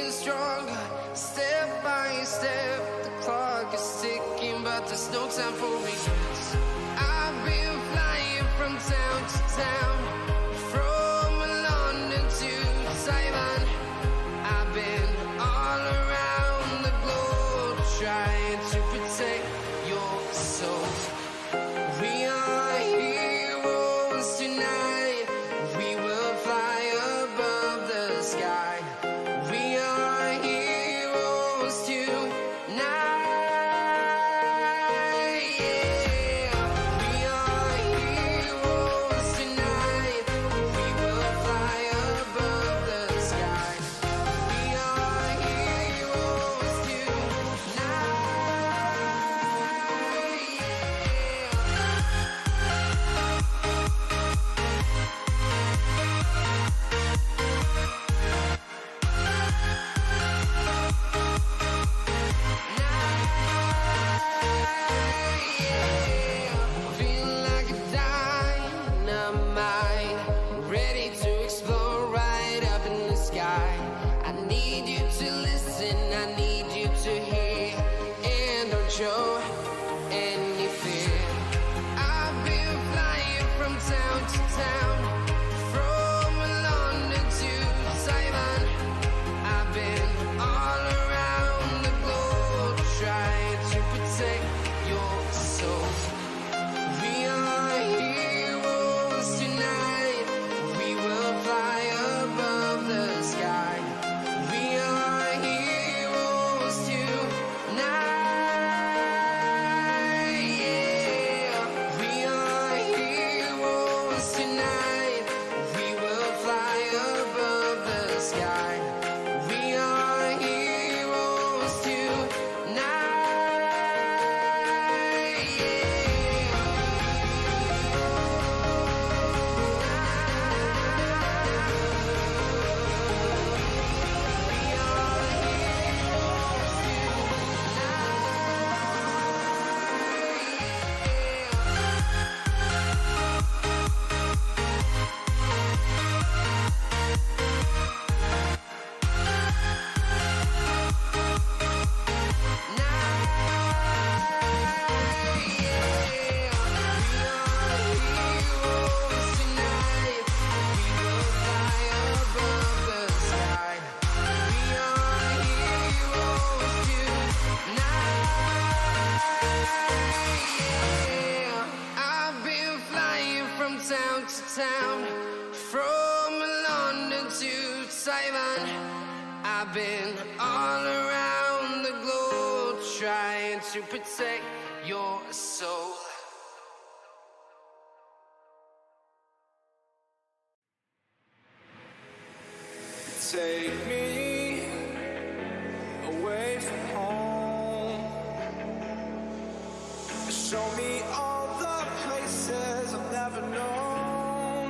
getting stronger, step by step. The clock is ticking, but there's no time for regrets. I've been flying from town to town, from London to Taiwan. I've been all around the globe, trying to protect your soul. We are heroes tonight. We will fly above the sky. We are heroes tonight. Yeah. We are heroes tonight. We will fly above the sky. We are heroes tonight. Feeling like a dynamite, ready to explode right up in the sky. I need you to listen, I need you to hear, and don't show any fear. I've been flying from town to town, from London to Taiwan. I've been all around the globe, trying to protect your soul. We are heroes tonight. We will fly above the sky. We are heroes tonight. Yeah. We are heroes tonight. We will fly above the sky. We are heroes tonight. I've been flying from town to town, from London to Taiwan. I've been all around the globe, trying to protect your soul. Take me away from home. Show me all the places I've never known.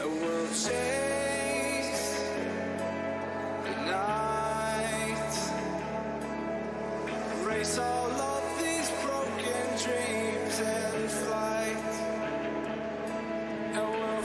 And we'll chase the night, erase all of these broken dreams and flight. And we'll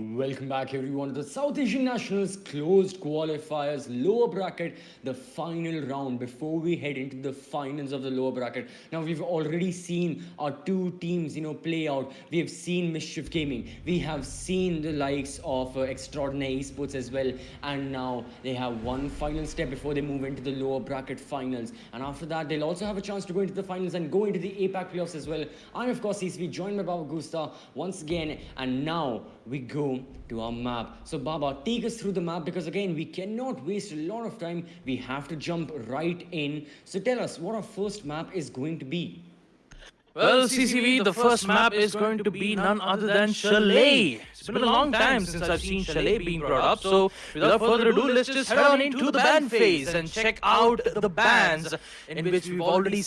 Welcome back, everyone, to the South Asian Nationals closed qualifiers lower bracket, the final round. Before we head into the finals of the lower bracket, now we've already seen our two teams, play out. We have seen Mischief Gaming, we have seen the likes of Extraordinary Esports as well, and now they have one final step before they move into the lower bracket finals. And after that, they'll also have a chance to go into the finals and go into the APAC playoffs as well. I'm of course CCV, joined by Baba Gusta once again, and now we go to our map. So Baba, take us through the map, because again we cannot waste a lot of time. We have to jump right in. So tell us what our first map is going to be. Well, CCV, the first map is going to be none other than Chalet. It's been a long time since I've seen Chalet being brought up, so without further ado, let's just head on into the ban phase and check out the bans in which we've already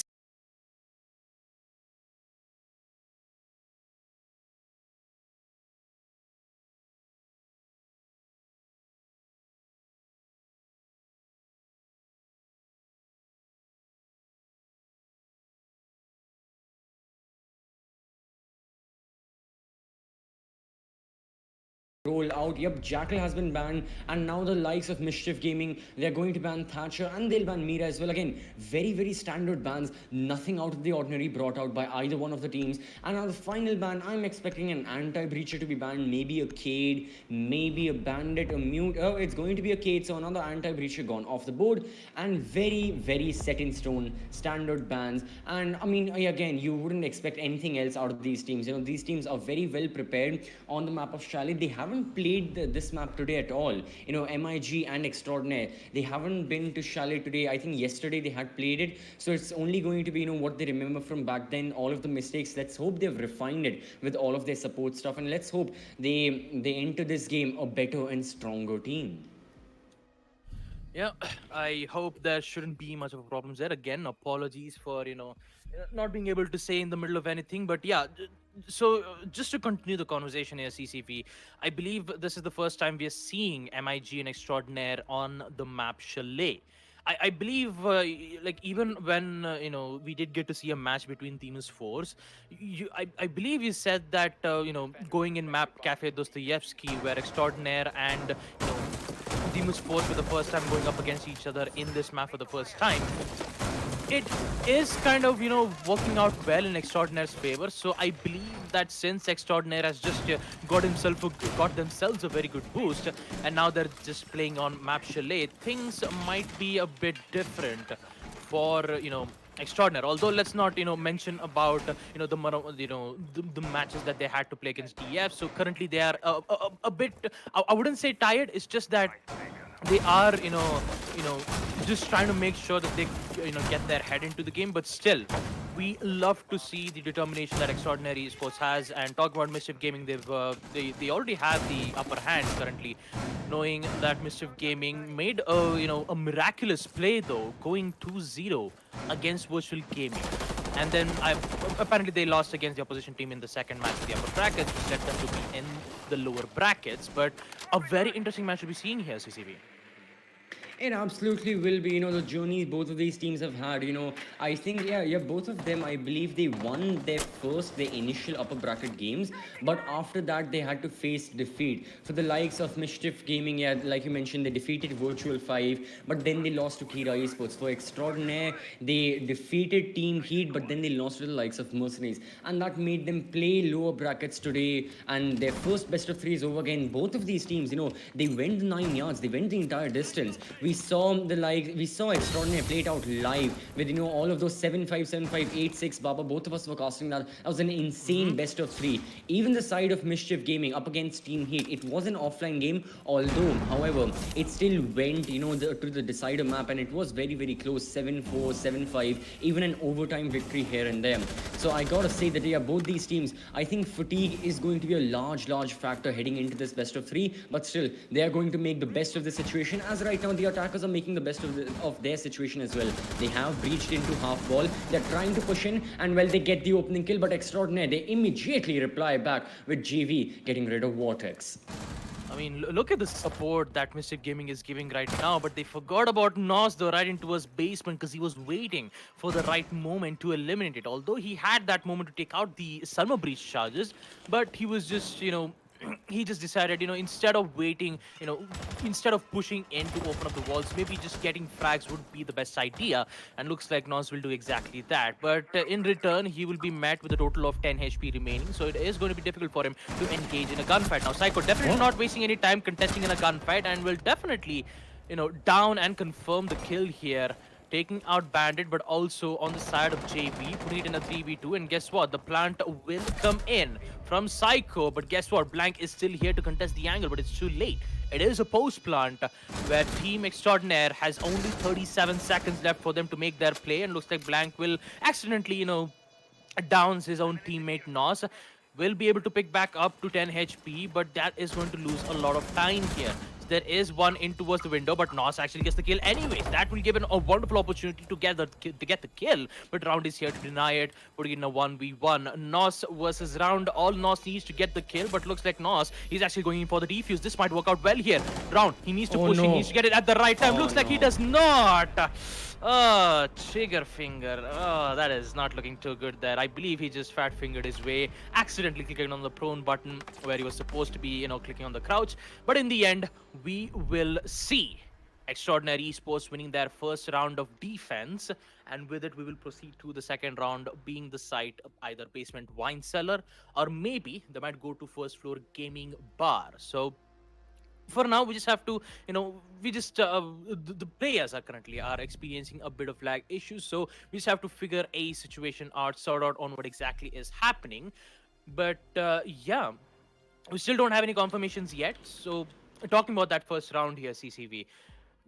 roll out. Yep, Jackal has been banned, and now the likes of Mischief Gaming, they're going to ban Thatcher and they'll ban Mira as well. Again, very standard bans, nothing out of the ordinary brought out by either one of the teams. And now the final ban, I'm expecting an anti-breacher to be banned, maybe a Cade, maybe a Bandit, a Mute. Oh, it's going to be a Cade, so another anti-breacher gone off the board. And very set in stone standard bans. And I mean, again, you wouldn't expect anything else out of these teams. These teams are very well prepared on the map of Chalet. They haven't played this map today at all. MIG and Extraordinaire, they haven't been to Chalet today. I think yesterday they had played it, so it's only going to be what they remember from back then, all of the mistakes. Let's hope they've refined it with all of their support stuff, and let's hope they enter this game a better and stronger team. Yeah, I hope there shouldn't be much of a problem there. Again, apologies for, not being able to say in the middle of anything. But yeah, so just to continue the conversation here, CCV, I believe this is the first time we are seeing MIG and Extraordinaire on the map Chalet. I believe, like, even when, we did get to see a match between Timus Force, I believe you said that, going in map Cafe Dostoyevsky, where Extraordinaire and, Timus Force for the first time going up against each other in this map for the first time, it is kind of, working out well in Extraordinaire's favor. So I believe that since Extraordinaire has just got themselves a very good boost, and now they're just playing on map Chalet, things might be a bit different for, Extraordinaire. Although let's not mention about the matches that they had to play against DF. So currently they are a bit, I wouldn't say tired, it's just that they are just trying to make sure that they get their head into the game. But still, we love to see the determination that Extraordinary Esports has. And talk about Mischief Gaming, they already have the upper hand currently, knowing that Mischief Gaming made a miraculous play though, going 2-0 against Virtual Gaming. And then apparently they lost against the opposition team in the second match of the upper brackets, which led them to be in the lower brackets. But a very interesting match to be seeing here, CCV. It absolutely will be. The journey both of these teams have had. I think, yeah, both of them, I believe they won their initial upper bracket games, but after that they had to face defeat. For the likes of Mischief Gaming, yeah, like you mentioned, they defeated Virtual 5, but then they lost to Kira Esports. For Extraordinaire, they defeated Team Heat, but then they lost to the likes of Mercenaries, and that made them play lower brackets today, and their first best of 3 is over again. Both of these teams, they went the 9 yards, they went the entire distance. We saw Extraordinaire play it out live with all of those 7-5, 7-5, 8-6. Baba, both of us were casting that. That was an insane best of 3. Even the side of Mischief Gaming up against Team Heat, it was an offline game, although, however, it still went to the decider map, and it was very close, 7-4, 7-5, even an overtime victory here and there. So I gotta say that, yeah, both these teams, I think fatigue is going to be a large factor heading into this best of 3, but still they are going to make the best of the situation, as right now the attackers are making the best of their situation as well. They have breached into half ball, they're trying to push in, and well, they get the opening kill, but Extraordinaire, they immediately reply back with JV getting rid of Vortex. I mean, look at the support that Mischief Gaming is giving right now, but they forgot about Nos though right into his basement because he was waiting for the right moment to eliminate it. Although he had that moment to take out the Summer Breach charges, but he was just, he just decided, instead of waiting, instead of pushing in to open up the walls, maybe just getting frags would be the best idea. And looks like Nos will do exactly that. But in return, he will be met with a total of 10 HP remaining. So it is going to be difficult for him to engage in a gunfight. Now, Psycho definitely not wasting any time contesting in a gunfight and will definitely, down and confirm the kill here. Taking out Bandit, but also on the side of JV, putting it in a 3v2. And guess what? The plant will come in from Psycho. But guess what? Blank is still here to contest the angle, but it's too late. It is a post plant where Team Extraordinaire has only 37 seconds left for them to make their play. And looks like Blank will accidentally, downs his own teammate Nos. Will be able to pick back up to 10 HP, but that is going to lose a lot of time here. There is one in towards the window, but Nos actually gets the kill anyways. That will give him a wonderful opportunity to get the kill, but Round is here to deny it, putting in a 1v1. Nos versus Round. All Nos needs to get the kill, but looks like Nos is actually going in for the defuse. This might work out well here. Round, he needs to push, he needs to get it at the right time. Looks like he does not. Oh, trigger finger. Oh, that is not looking too good there. I believe he just fat fingered his way, accidentally clicking on the prone button where he was supposed to be, clicking on the crouch. But in the end, we will see Extraordinary Esports winning their first round of defense. And with it, we will proceed to the second round, being the site of either basement wine cellar, or maybe they might go to first floor gaming bar. So for now, we just have to, the players are experiencing a bit of lag issues, so we just have to figure a situation out, sort out on what exactly is happening. But yeah, we still don't have any confirmations yet. So talking about that first round here, CCV,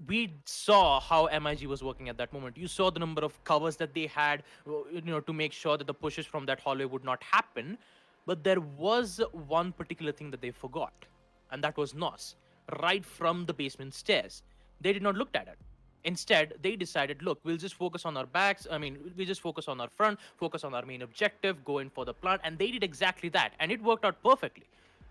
we saw how MIG was working at that moment. You saw the number of covers that they had, to make sure that the pushes from that hallway would not happen. But there was one particular thing that they forgot, and that was Nos. Right from the basement stairs. They did not look at it. Instead, they decided, look, we'll just focus on our backs. We just focus on our front, focus on our main objective, go in for the plant. And they did exactly that. And it worked out perfectly.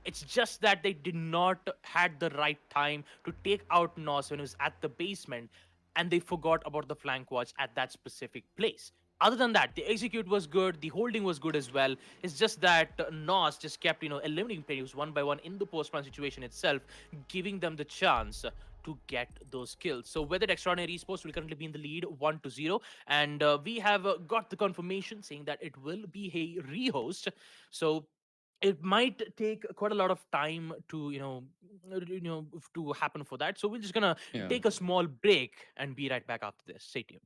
It's just that they did not had the right time to take out Nos when he was at the basement. And they forgot about the flank watch at that specific place. Other than that, the execute was good, the holding was good as well. It's just that Nos just kept, eliminating players one by one in the post-plant situation itself, giving them the chance to get those kills. So whether Extraordinary Esports will currently be in the lead 1-0, and we have got the confirmation saying that it will be a rehost. So it might take quite a lot of time to to happen for that. So we're just gonna take a small break and be right back after this. Stay tuned.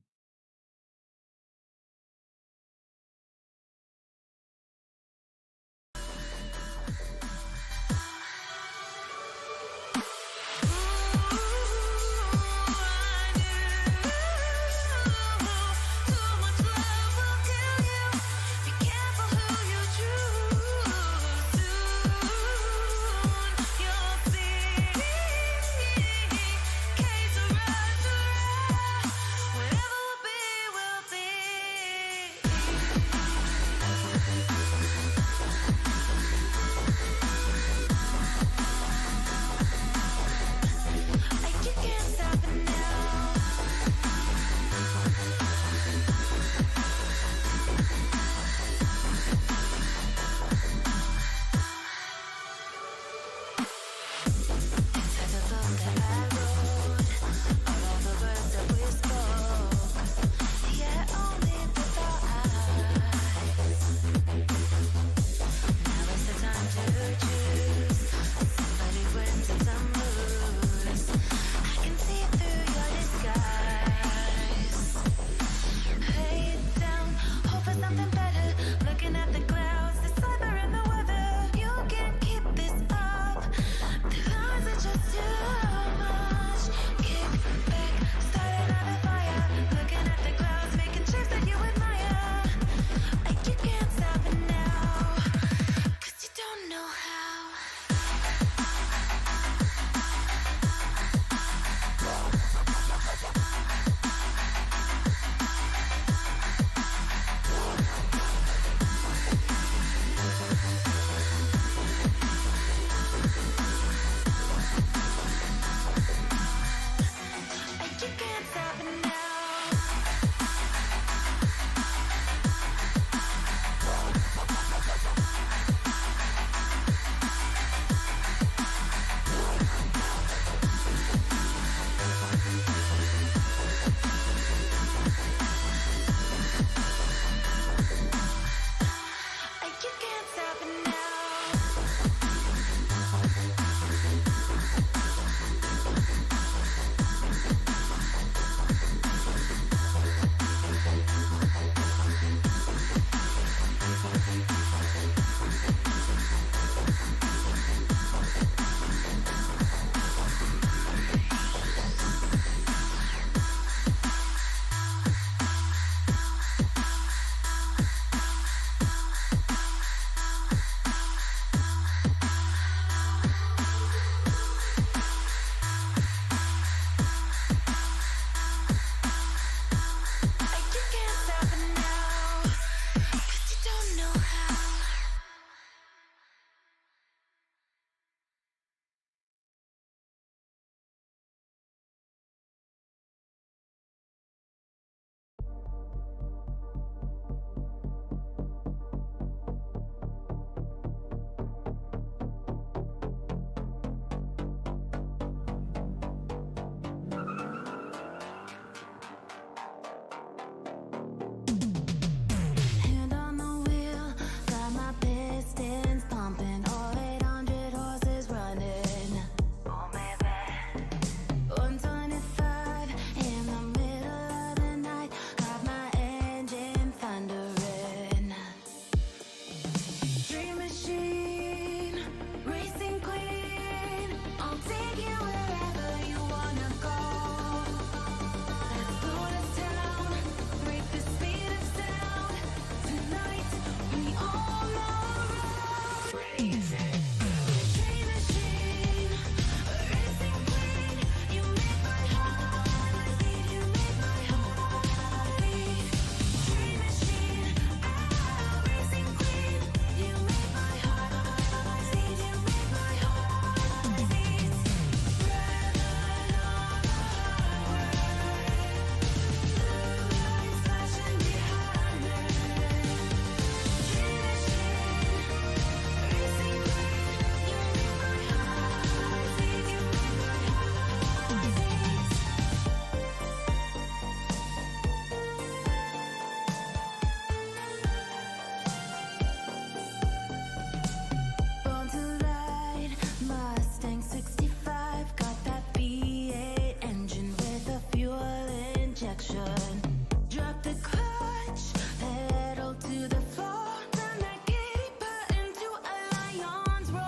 protection. Drop the clutch, pedal to the floor. Turn that giddy butt into a lion's roar.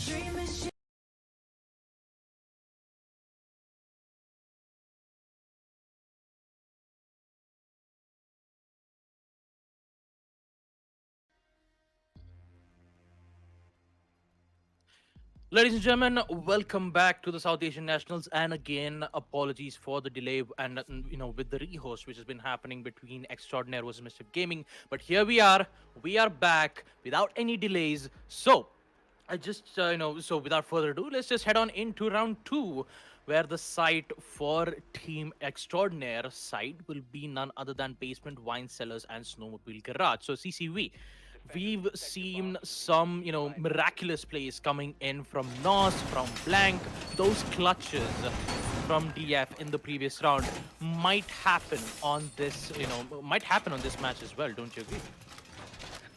Dream is Ladies and gentlemen, welcome back to the South Asian Nationals. And again, apologies for the delay and with the rehost which has been happening between Extraordinaire versus Mischief Gaming. But here we are back without any delays. So I just so without further ado, let's just head on into round 2, where the site for Team Extraordinaire side will be none other than Basement Wine Cellars and Snowmobile Garage. So CCV, we've seen some, miraculous plays coming in from Nos, from Blank. Those clutches from DF in the previous round might happen on this, match as well. Don't you agree?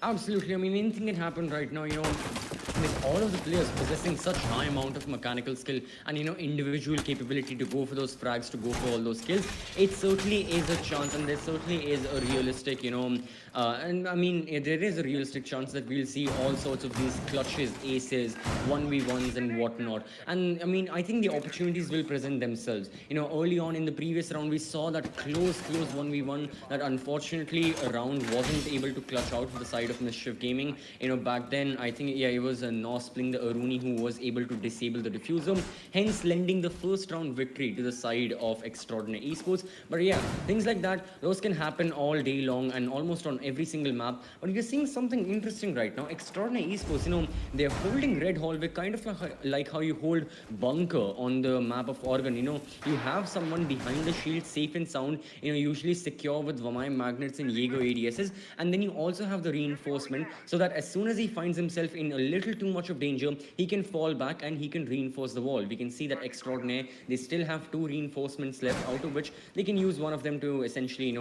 Absolutely. I mean, anything can happen right now, with all of the players possessing such high amount of mechanical skill and, individual capability to go for those frags, to go for all those kills, it certainly is a chance, and there certainly is a realistic, and I mean, there is a realistic chance that we'll see all sorts of these clutches, aces, 1v1s and whatnot. And I mean, I think the opportunities will present themselves. Early on in the previous round, we saw that close 1v1 that unfortunately a round wasn't able to clutch out for the side of Mischief Gaming. Back then, I think, it was Nos playing the Aruni who was able to disable the diffuser, hence lending the first round victory to the side of Extraordinary Esports. But yeah, things like that, those can happen all day long and almost on every single map. But you're seeing something interesting right now. Extraordinary Esports, they're holding Red Hallway kind of like how you hold Bunker on the map of Oregon. You have someone behind the shield, safe and sound, usually secure with Vamai magnets and Jaeger ADSs, and then you also have the reinforcement, so that as soon as he finds himself in a little too much of danger, he can fall back and he can reinforce the wall. We can see that Extraordinaire, they still have 2 reinforcements left, out of which they can use one of them to essentially,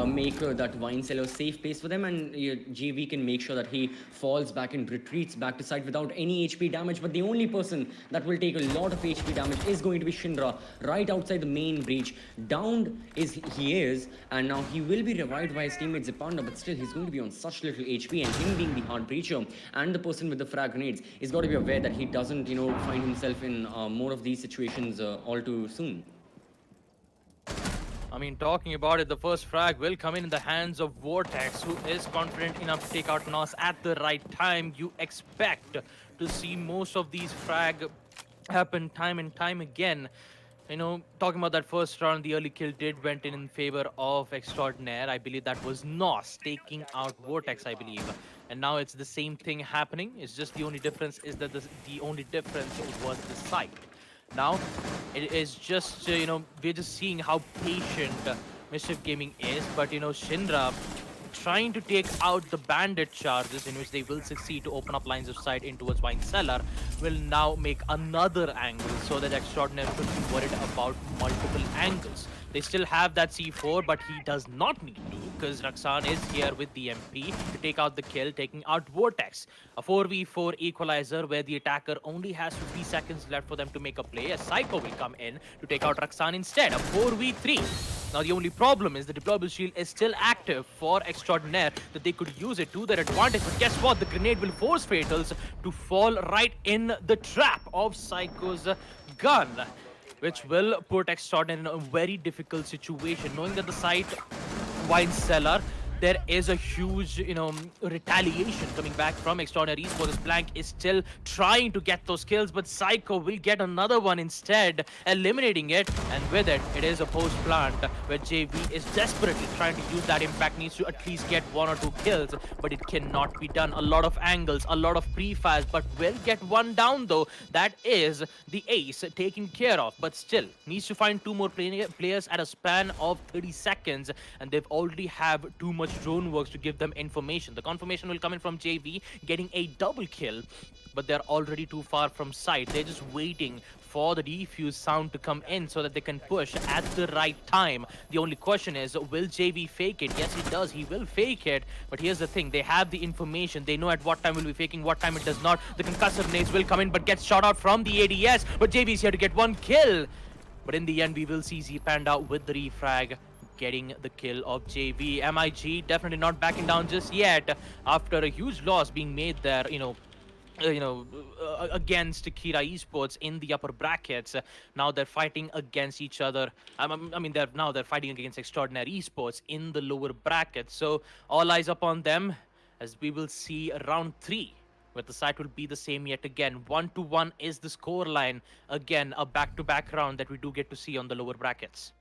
make that wine cellar safe place for them, and JV can make sure that he falls back and retreats back to site without any HP damage. But the only person that will take a lot of HP damage is going to be Shinra, right outside the main breach. Downed he is, and now he will be revived by his teammate Zipanda, but still he's going to be on such little HP, and him being the hard breacher and the person with the frag grenades, he's got to be aware that he doesn't find himself in more of these situations all too soon. I mean, talking about it, the first frag will come in the hands of Vortex, who is confident enough to take out Nos at the right time. You expect to see most of these frag happen time and time again. Talking about that first round, the early kill went in favor of Extraordinaire. I believe that was Nos taking out Vortex, I believe. And now it's the same thing happening. It's just the only difference is that the only difference was the site. Now, it is just, we're just seeing how patient Mischief Gaming is. But, Shinra trying to take out the bandit charges, in which they will succeed to open up lines of sight in towards Wine Cellar, will now make another angle so that Extraordinaire could be worried about multiple angles. They still have that C4, but he does not need to, because Raksan is here with the MP to take out the kill, taking out Vortex. A 4v4 equalizer where the attacker only has 50 seconds left for them to make a play. A Psycho will come in to take out Raksan instead. A 4v3. Now the only problem is the deployable shield is still active for Extraordinaire, that they could use it to their advantage. But guess what? The grenade will force Fatals to fall right in the trap of Psycho's gun, which will put Extraordinaire in a very difficult situation, knowing that the site Wine Cellar, there is a huge, retaliation coming back from Extraordinary Esports. Blank is still trying to get those kills, but Psycho will get another one instead, eliminating it. And with it, it is a post plant where JV is desperately trying to use that impact, needs to at least get 1 or 2 kills, but it cannot be done. A lot of angles, a lot of pre-fires, but will get one down though. That is the ace taken care of, but still needs to find 2 more players at a span of 30 seconds, and they've already have too much drone works to give them information. The confirmation will come in from JV, getting a double kill, but they're already too far from sight. They're just waiting for the defuse sound to come in so that they can push at the right time. The only question is, will JV fake it? Yes, he does. He will fake it. But here's the thing. They have the information. They know at what time will be faking, what time it does not. The concussive nades will come in, but gets shot out from the ADS. But JV is here to get 1 kill. But in the end, we will see Z Panda with the refrag getting the kill of JV. MIG definitely not backing down just yet after a huge loss being made there, against Kira Esports in the upper brackets. Now they're fighting against each other. They're fighting against Extraordinary Esports in the lower brackets. So all eyes upon them as we will see round 3. Where the site will be the same yet again. 1-1 is the score line. Again, a back-to-back round that we do get to see on the lower brackets.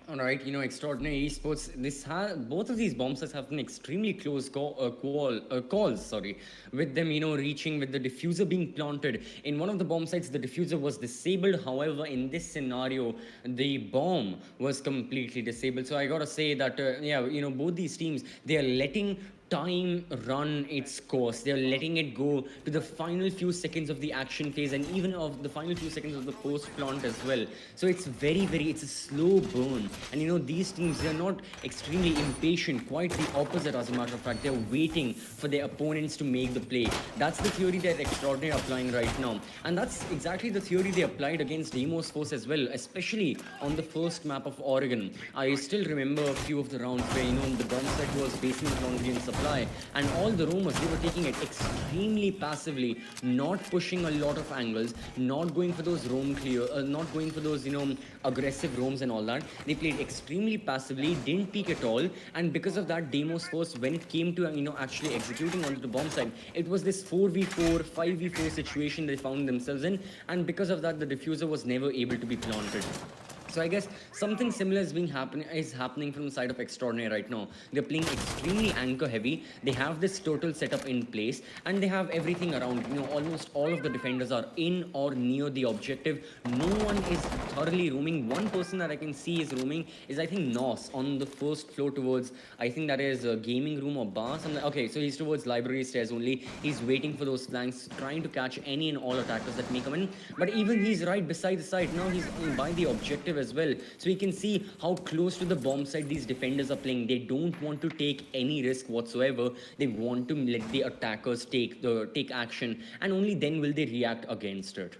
All right, Extraordinary Esports. Both of these bomb sites have been extremely close calls. Sorry, with them, reaching with the diffuser being planted. In one of the bomb sites, the diffuser was disabled. However, in this scenario, the bomb was completely disabled. So I gotta say that, both these teams, they are letting time run its course. They're letting it go to the final few seconds of the action phase and even of the final few seconds of the post plant as well. So it's it's a slow burn. And these teams, they're not extremely impatient, quite the opposite as a matter of fact. They're waiting for their opponents to make the play. That's the theory that Extraordinary are applying right now. And that's exactly the theory they applied against Demos Force as well, especially on the first map of Oregon. I still remember a few of the rounds where, the bomb set was basement laundry and supply. And all the roamers, they were taking it extremely passively, not pushing a lot of angles, not going for those roam clear, not going for those, aggressive roams and all that. They played extremely passively, didn't peek at all. And because of that, Demos Force, when it came to, actually executing onto the bomb site, it was this 4v4, 5v4 situation they found themselves in. And because of that, the diffuser was never able to be planted. So I guess something similar is happening from the side of Extraordinary right now. They're playing extremely anchor heavy. They have this total setup in place and they have everything around. Almost all of the defenders are in or near the objective. No one is thoroughly roaming. One person that I can see is roaming is, I think, Nos on the first floor towards, I think that is a gaming room or bar. Okay, so he's towards library stairs only. He's waiting for those flanks, trying to catch any and all attackers that may come in. But even he's right beside the site. Now he's by the objective as well. So you can see how close to the bomb site these defenders are playing. They don't want to take any risk whatsoever. They want to let the attackers take action, and only then will they react against it.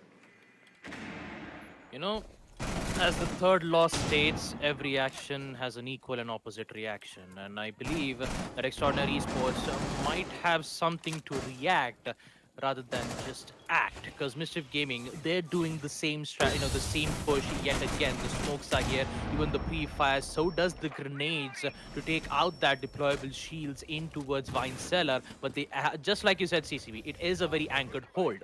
As the third loss states, every action has an equal and opposite reaction. And I believe that Extraordinary Esports might have something to react rather than just act, because Mischief Gaming, they're doing the same the same push yet again. The smokes are here, even the pre-fires, so does the grenades to take out that deployable shields in towards Vine Cellar. But they, just like you said, CCB, it is a very anchored hold.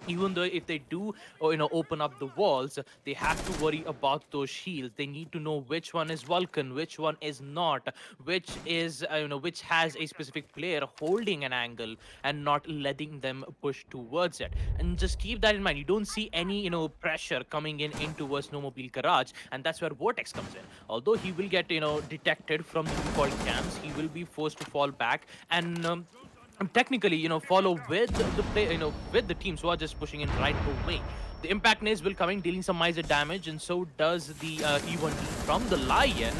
Even though if they do open up the walls, they have to worry about those shields. They need to know which one is Vulcan, which one is not, which is which has a specific player holding an angle and not letting them push towards it. And just keep that in mind. You don't see any pressure coming in towards Snowmobile Garage, and that's where Vortex comes in. Although he will get detected from the default cams, he will be forced to fall back and technically, follow with the play, with the teams who are just pushing in right away. The impact nails will come in, dealing some miser damage, and so does the E1 from the Lion,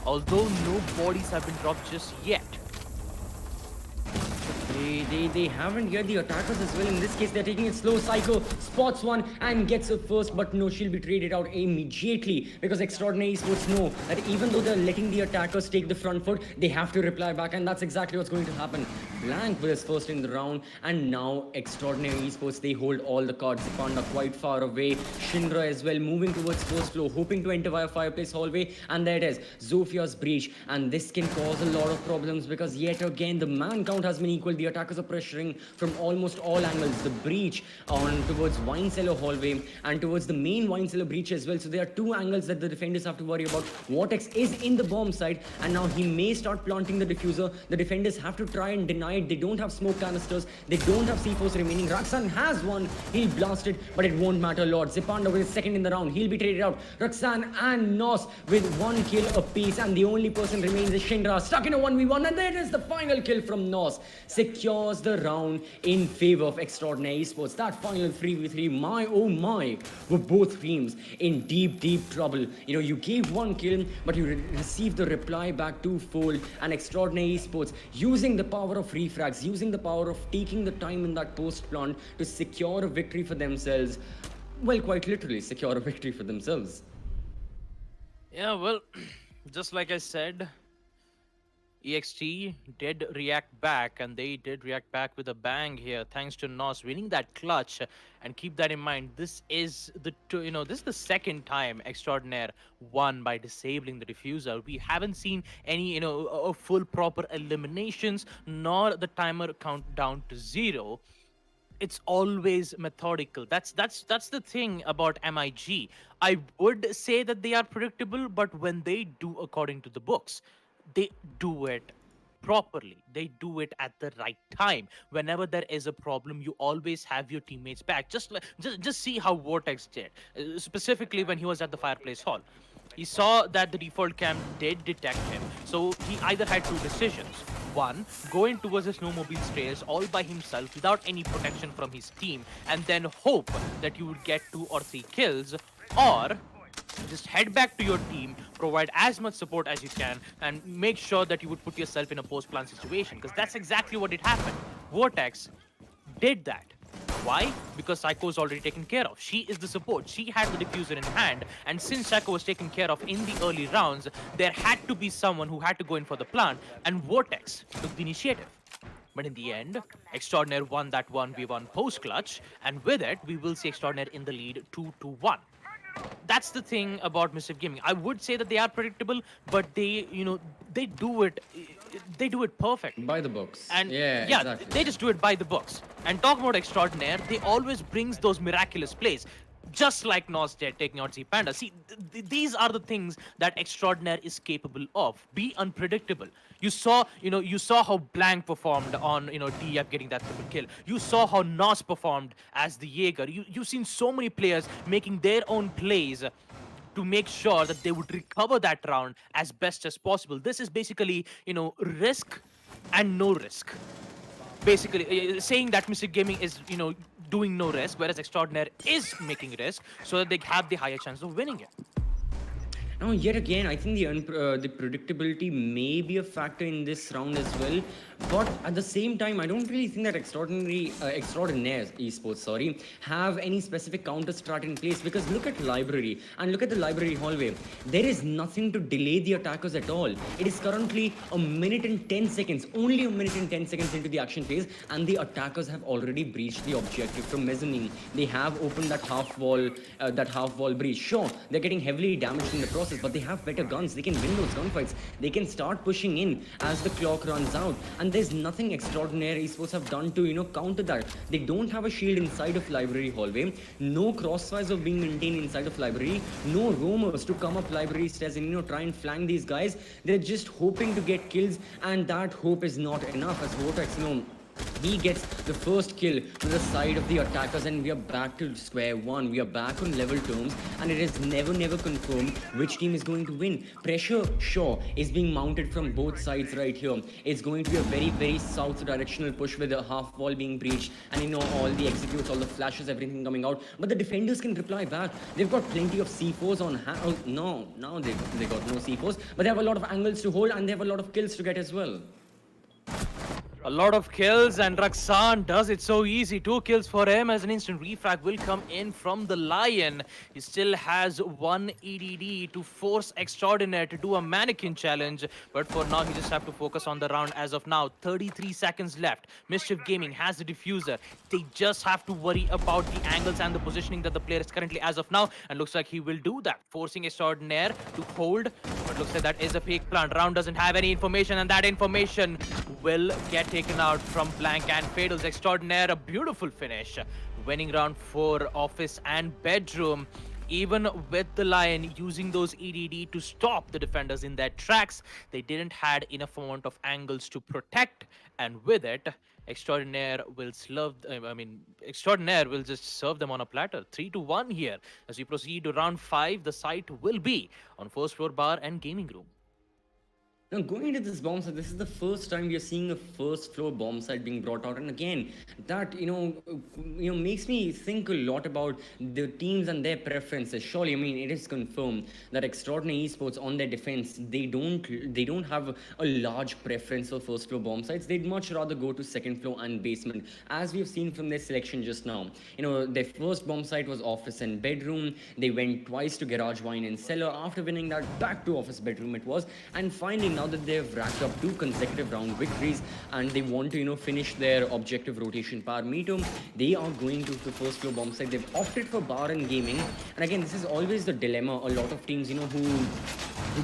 although no bodies have been dropped just yet. They haven't yet. The attackers as well. In this case, they're taking it slow. Psycho spots one and gets it first, but no, she'll be traded out immediately because Extraordinary Esports know that even though they're letting the attackers take the front foot, they have to reply back, and that's exactly what's going to happen. Blank with his first in the round, and now Extraordinary Esports, they hold all the cards. Panda quite far away. Shinra as well, moving towards first floor, hoping to enter via fireplace hallway, and there it is, Zofia's breach, and this can cause a lot of problems because yet again the man count has been equal. The attackers are pressuring from almost all angles. The breach on towards wine cellar hallway and towards the main wine cellar breach as well. So there are two angles that the defenders have to worry about. Vortex is in the bomb site, and now he may start planting the diffuser. The defenders have to try and deny it. They don't have smoke canisters. They don't have C4s remaining. Raksan has one. He'll blast it, but it won't matter. Lord Zipanda with his second in the round. He'll be traded out. Raksan and Nos with one kill apiece, and the only person remains is Shinra, stuck in a 1v1, and there it is, the final kill from Nos. Secures the round in favor of Extraordinary Esports. That final 3v3, my oh my, were both teams in deep trouble. You gave one kill, but you received the reply back twofold, and Extraordinary Esports using the power of refrags, using the power of taking the time in that post plant to secure a victory for themselves. well, quite literally, secure a victory for themselves. Yeah, well, just like I said, EXT did react back, and they did react back with a bang here, thanks to Nos winning that clutch. And keep that in mind. This is this is the second time Extraordinaire won by disabling the diffuser. We haven't seen any a full proper eliminations, nor the timer count down to 0. It's always methodical. That's the thing about MIG. I would say that they are predictable, but when they do according to the books, they do it properly. They do it at the right time. Whenever there is a problem, you always have your teammates back. Just see how Vortex did, specifically when he was at the fireplace hall. He saw that the default cam did detect him, so he either had two decisions. One, go in towards the snowmobile stairs all by himself without any protection from his team, and then hope that you would get 2 or 3 kills, or just head back to your team, provide as much support as you can, and make sure that you would put yourself in a post-plan situation, because that's exactly what did happen. Vortex did that. Why? Because Psycho is already taken care of. She is the support. She had the diffuser in hand. And since Psycho was taken care of in the early rounds, there had to be someone who had to go in for the plant, and Vortex took the initiative. But in the end, Extraordinaire won that 1v1 post-clutch, and with it, we will see Extraordinaire in the lead 2-1. That's the thing about Missive Gaming. I would say that they are predictable, but they do it perfectly. By the books. And yeah, exactly. they just do it by the books. And talk about Extraordinaire, they always brings those miraculous plays. Just like Nos did taking out Z Panda. See, these are the things that Extraordinaire is capable of. Be unpredictable. You saw how Blank performed on, DF getting that triple kill. You saw how Nos performed as the Jaeger. You've seen so many players making their own plays to make sure that they would recover that round as best as possible. This is basically, risk and no risk. Basically, saying that Mystic Gaming is, doing no risk, whereas Extraordinaire is making risk, so that they have the higher chance of winning it. Now, yet again, I think the predictability may be a factor in this round as well. But at the same time, I don't really think that Extraordinaire esports, have any specific counter strat in place, because look at library and look at the library hallway. There is nothing to delay the attackers at all. It is currently a minute and 10 seconds, only a minute and 10 seconds into the action phase, and the attackers have already breached the objective from mezzanine. They have opened that half wall breach. Sure, they're getting heavily damaged in the process, but they have better guns. They can win those gunfights. They can start pushing in as the clock runs out. And there's nothing Extraordinaire esports have done to, counter that. They don't have a shield inside of library hallway. No crossfires are being maintained inside of library. No roamers to come up library stairs and, try and flank these guys. They're just hoping to get kills, and that hope is not enough, as Vortex, he gets the first kill to the side of the attackers, and we are back to square one. We are back on level terms, and it is never confirmed which team is going to win. Pressure, sure, is being mounted from both sides right here. It's going to be a very south directional push with a half wall being breached, and all the executes, all the flashes, everything coming out. But the defenders can reply back. They've got plenty of C4s on hand. Oh, no, now they got no C4s, but they have a lot of angles to hold, and they have a lot of kills to get as well. A lot of kills, and Raksan does it so easy. 2 kills for him, as an instant refrag will come in from the Lion. He still has 1 EDD to force Extraordinaire to do a mannequin challenge, but for now he just have to focus on the round as of now. 33 seconds left. Mischief Gaming has the diffuser. They just have to worry about the angles and the positioning that the player is currently as of now, and looks like he will do that, forcing Extraordinaire to hold, but looks like that is a fake plant. Round doesn't have any information, and that information will get taken out from Blank and Fatal's. Extraordinaire, a beautiful finish, winning round 4, office and bedroom. Even with the Lion using those EDD to stop the defenders in their tracks, they didn't had enough amount of angles to protect, and with it, Extraordinaire will just serve them on a platter. 3-1 here. As we proceed to round 5, the site will be on first floor bar and gaming room. Now, going into this bomb site, this is the first time we are seeing a first floor bomb site being brought out, and again, that makes me think a lot about the teams and their preferences. Surely, I mean, it is confirmed that Extraordinary Esports on their defense, they don't have a large preference for first floor bomb sites. They'd much rather go to second floor and basement, as we have seen from their selection just now. Their first bomb site was office and bedroom. They went twice to garage, wine, and cellar. After winning that, back to office bedroom it was, and finally now that they've racked up 2 consecutive round victories and they want to finish their objective rotation power meter, they are going to the first floor bomb site. They've opted for bar and gaming, and again, this is always the dilemma a lot of teams who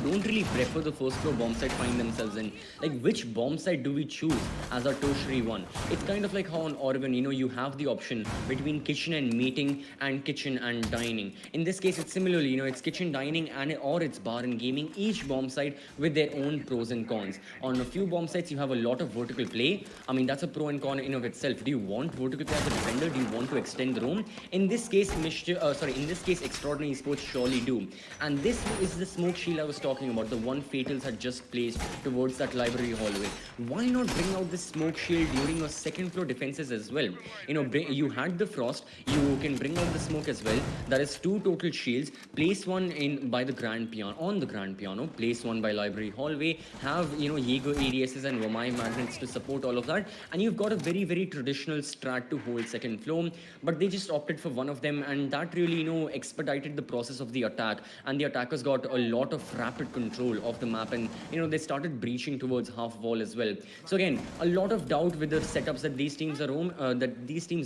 don't really prefer the first floor bomb site find themselves in. Like, which bomb site do we choose as our tertiary one? It's kind of like how on Oregon, you have the option between kitchen and meeting and kitchen and dining. In this case, it's similarly, it's kitchen, dining, and or it's bar and gaming. Each bomb site with their own pros and cons. On a few bomb sites, you have a lot of vertical play. I mean, that's a pro and con in of itself. Do you want vertical play as a defender? Do you want to extend the room? In this case, Extraordinary Esports surely do. And this is the smoke shield I was talking about, the one Fatals had just placed towards that library hallway. Why not bring out this smoke shield during your second floor defenses as well? You had the frost, you can bring out the smoke as well. That is 2 total shields. Place one in by the grand piano, on the grand piano, place one by library hallway, have Jaeger ADSs and Wamai magnets to support all of that, and you've got a very, very traditional strat to hold second floor. But they just opted for one of them, and that really expedited the process of the attack, and the attackers got a lot of rapid control of the map, and they started breaching towards half wall as well. So again, a lot of doubt with the setups that these teams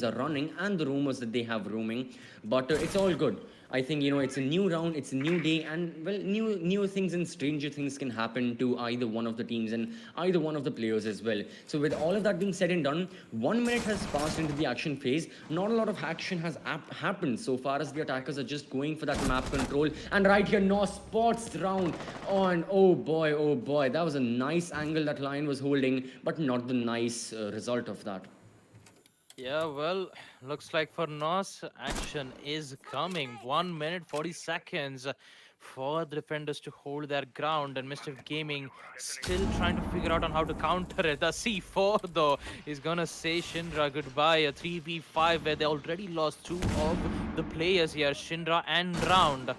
are running, and the rumors that they have roaming, but it's all good. I think it's a new round, it's a new day, and well, new things and stranger things can happen to either one of the teams and either one of the players as well. So with all of that being said and done, 1 minute has passed into the action phase. Not a lot of action has happened so far, as the attackers are just going for that map control. And right here, no spots round on. Oh boy, that was a nice angle that Lion was holding, but not the nice result of that. Yeah, well, looks like for Nos, action is coming. 1 minute 40 seconds for the defenders to hold their ground, and Mischief Gaming still trying to figure out on how to counter it. The C4 though is gonna say Shinra goodbye. A 3v5 where they already lost 2 of the players here, Shinra and Round.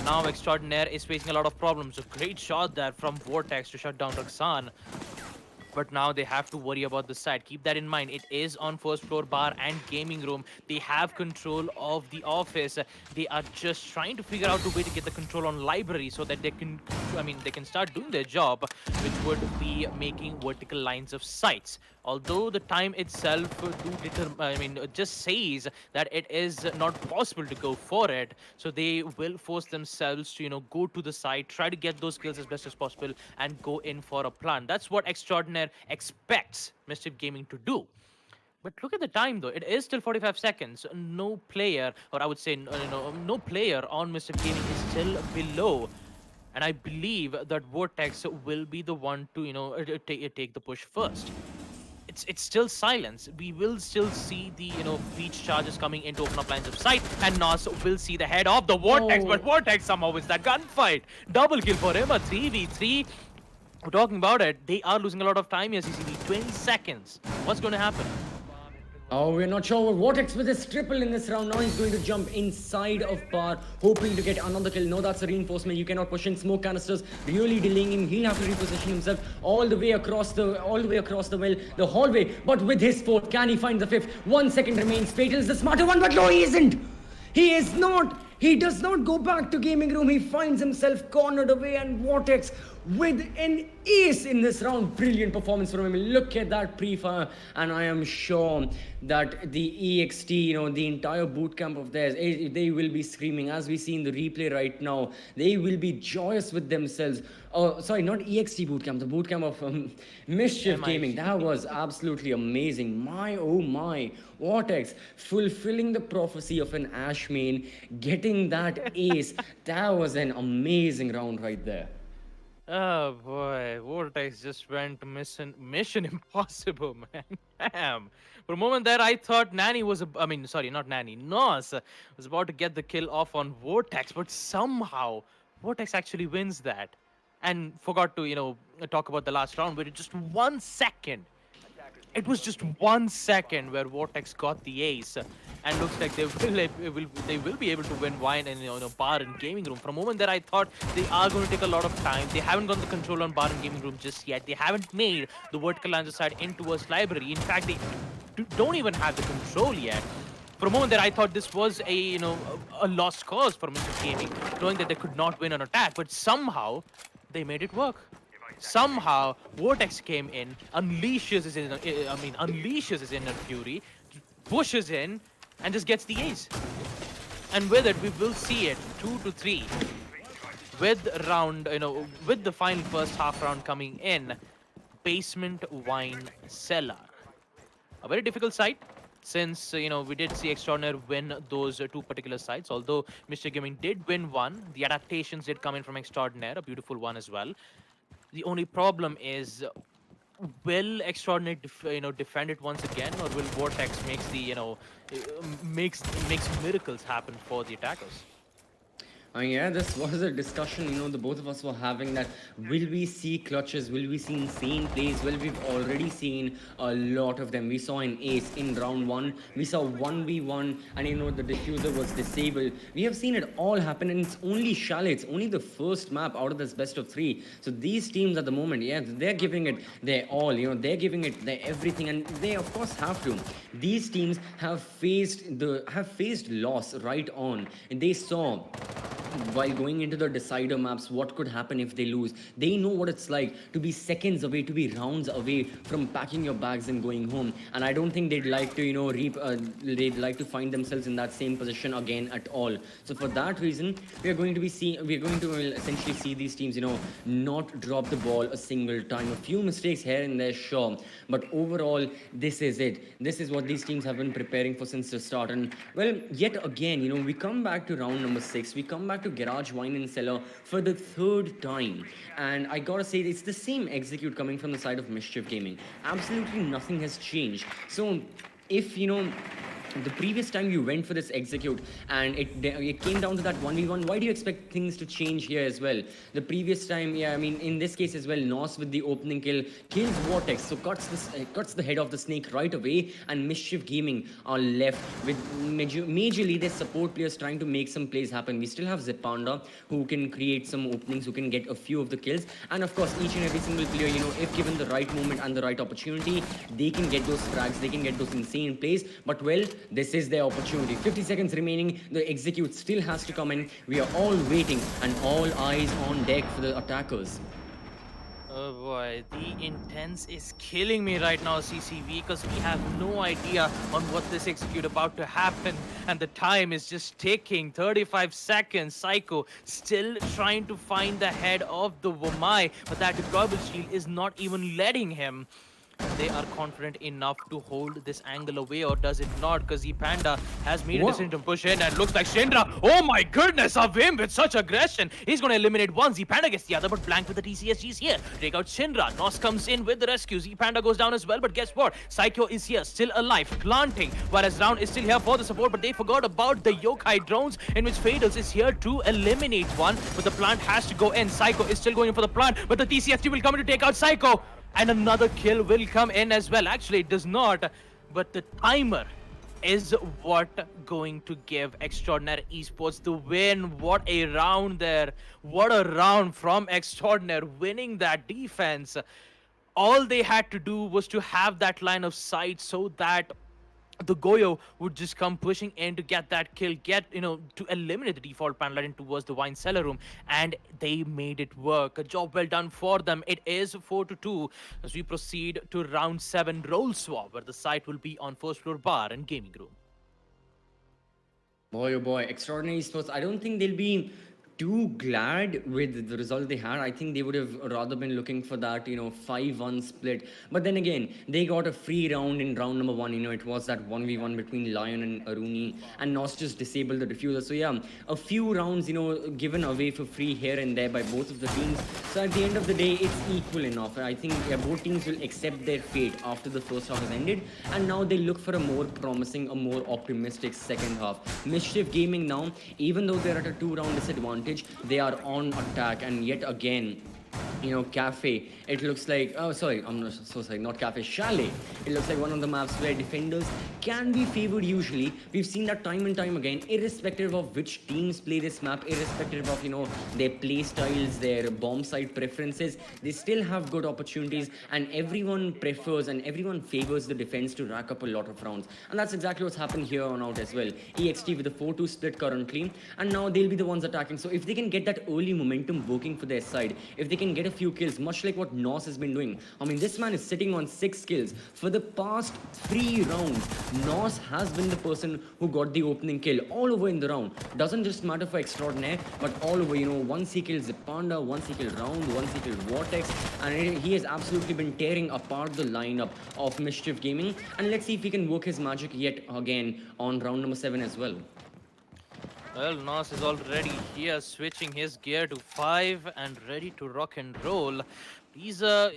Now Extraordinaire is facing a lot of problems. A great shot there from Vortex to shut down Raksan. But now they have to worry about the side. Keep that in mind. It is on first floor bar and gaming room. They have control of the office. They are just trying to figure out a way to get the control on library so that they can start doing their job, which would be making vertical lines of sights. Although the time itself just says that it is not possible to go for it, so they will force themselves to go to the side, try to get those kills as best as possible, and go in for a plan. That's what Extraordinaire expects Mischief Gaming to do. But look at the time though, it is still 45 seconds. No player, or I would say no player on Mischief Gaming is still below. And I believe that Vortex will be the one to take the push first. It's still silence. We will still see the breach charges coming in to open up lines of sight, and Nos will see the head of the Vortex, but Vortex somehow wins that gunfight. Double kill for him, a 3v3. We're talking about it. They are losing a lot of time here, CCV. 20 seconds. What's going to happen? Oh, we're not sure what Vortex with his triple in this round. Now he's going to jump inside of bar, hoping to get another kill. No, that's a reinforcement. You cannot push in smoke canisters, really delaying him. He'll have to reposition himself all the way across the the hallway. But with his fourth, can he find the fifth? 1 second remains. Fatal is the smarter one, but no, he isn't. He is not. He does not go back to gaming room. He finds himself cornered away, and Vortex with an ace in this round. Brilliant performance from him. Look at that pre-fire, and I am sure that the EXT, the entire bootcamp of theirs, they will be screaming, as we see in the replay right now. They will be joyous with themselves. Oh, sorry, not EXT bootcamp, the bootcamp of Mischief MIG. Gaming. That was absolutely amazing. My, oh my. Vortex fulfilling the prophecy of an Ash main, getting that ace. That was an amazing round right there. Oh boy, Vortex just went mission impossible, man. Damn. For a moment there, I thought Nanny was, not Nanny, Nos was about to get the kill off on Vortex, but somehow Vortex actually wins that. and forgot to talk about the last round, where it just 1 second. It was just 1 second where Vortex got the ace, and looks like they will be able to win wine and bar and gaming room. For a moment there, I thought they are going to take a lot of time. They haven't got the control on bar and gaming room just yet. They haven't made the vertical line side into a library. In fact, they don't even have the control yet. For a moment there, I thought this was a lost cause for Mr. Gaming, knowing that they could not win an attack, but somehow they made it work. Somehow Vortex came in, unleashes his inner fury, pushes in, and just gets the ace. And with it, we will see it 2-3 with with the final first half round coming in. Basement Wine Cellar, a very difficult site, since we did see Extraordinaire win those two particular sites. Although Mr. Gaming did win one, the adaptations did come in from Extraordinaire, a beautiful one as well. The only problem is, will Extraordinaire defend it once again, or will Vortex makes the makes miracles happen for the attackers? Yeah, this was a discussion, the both of us were having, that will we see clutches, will we see insane plays? Well, we've already seen a lot of them. We saw an ace in round 1, we saw 1v1, and the diffuser was disabled. We have seen it all happen, and it's only Chalet, it's only the first map out of this best of 3. So these teams at the moment, yeah, they're giving it their all, they're giving it their everything, and they of course have to. These teams have faced loss right on, and they saw, while going into the decider maps, what could happen if they lose. They know what it's like to be seconds away, to be rounds away from packing your bags and going home. And I don't think they'd like to, they'd like to find themselves in that same position again at all. So for that reason, we're going to essentially see these teams, not drop the ball a single time. A few mistakes here and there, sure, but overall, this is it. This is what these teams have been preparing for since the start. And well, yet again, we come back to round number 6. We come back to Garage Wine and Cellar for the 3rd time, and I gotta say, it's the same execute coming from the side of Mischief Gaming. Absolutely nothing has changed. So if the previous time you went for this execute and it came down to that 1v1, why do you expect things to change here as well? The previous time, yeah, I mean, in this case as well, Nos with the opening kill kills Vortex, so cuts the head of the snake right away, and Mischief Gaming are left with majorly their support players trying to make some plays happen. We still have Zepanda, who can create some openings, who can get a few of the kills, and of course each and every single player, if given the right moment and the right opportunity, they can get those frags, they can get those insane plays. But well, this is their opportunity. 50 seconds remaining. The execute still has to come in. We are all waiting, and all eyes on deck for the attackers. Oh boy, the intense is killing me right now, CCV, because we have no idea on what this execute about to happen, and the time is just ticking. 35 seconds. Psycho still trying to find the head of the Wamai, but that deployable shield is not even letting him. They are confident enough to hold this angle away, or does it not? Because Panda has made a decision to push in, and looks like Shendra. Oh my goodness, of him with such aggression. He's going to eliminate one. Panda gets the other, but blank with the TCSGs here. Take out Shendra. Nos comes in with the rescue. Panda goes down as well, but guess what? Psycho is here, still alive, planting, whereas Round is still here for the support, but they forgot about the Yokai drones, in which Fadals is here to eliminate one, but the plant has to go in. Psycho is still going in for the plant, but the TCSG will come in to take out Psycho. And another kill will come in as well. Actually, it does not, but the timer is what going to give Extraordinaire Esports the win. What a round there. What a round from Extraordinaire, winning that defense. All they had to do was to have that line of sight, so that the Goyo would just come pushing in to get that kill, to eliminate the default panel line towards the wine cellar room, and they made it work. A job well done for them. It is 4-2 as we proceed to round 7 role swap, where the site will be on first floor bar and gaming room. Boy, oh boy, Extraordinary Esports, I don't think they'll be too glad with the result they had. I think they would have rather been looking for that, 5-1 split. But then again, they got a free round in round number 1. It was that 1v1 between Lion and Aruni, and Nos just disabled the diffuser. So yeah, a few rounds, given away for free here and there by both of the teams. So at the end of the day, it's equal enough. I think both teams will accept their fate after the first half has ended, and now they look for a more promising, a more optimistic second half. Mischief Gaming now, even though they're at a 2-round disadvantage, they are on attack, and yet again, Cafe. It looks like, oh, sorry, I'm not so sorry, not Cafe, Chalet. It looks like one of the maps where defenders can be favored usually. We've seen that time and time again, irrespective of which teams play this map, irrespective of, their play styles, their bomb site preferences, they still have good opportunities, and everyone prefers and everyone favors the defense to rack up a lot of rounds. And that's exactly what's happened here on out as well. EXT with a 4-2 split currently, and now they'll be the ones attacking. So if they can get that early momentum working for their side, if they can get a few kills, much like what Nos has been doing. I mean, this man is sitting on 6 kills. For the past 3 rounds, Nos has been the person who got the opening kill all over in the round. Doesn't just matter for Extraordinaire, but all over, once he kills Panda, once he killed Round, once he killed Vortex, and he has absolutely been tearing apart the lineup of Mischief Gaming. And let's see if he can work his magic yet again on round number 7 as well. Well, Nos is already here, switching his gear to 5 and ready to rock and roll. He's a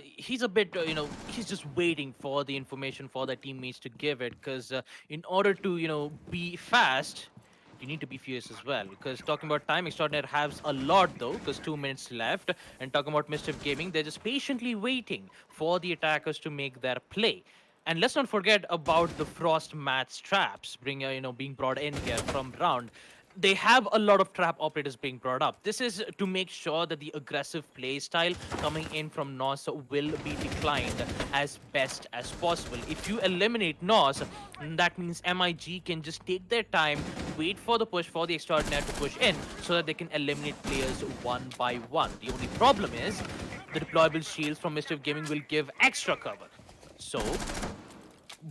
bit, he's just waiting for the information for the teammates to give it, because in order to, be fast, you need to be fierce as well. Because talking about time, Extraordinaire has a lot though, because 2 minutes left. And talking about Mischief Gaming, they're just patiently waiting for the attackers to make their play. And let's not forget about the Frost Mats traps being brought in here from Round. They have a lot of trap operators being brought up. This is to make sure that the aggressive play style coming in from Nos will be declined as best as possible. If you eliminate Nos, that means MIG can just take their time, wait for the push for the Extraordinaire to push in so that they can eliminate players one by one. The only problem is the deployable shields from Mischief Gaming will give extra cover. So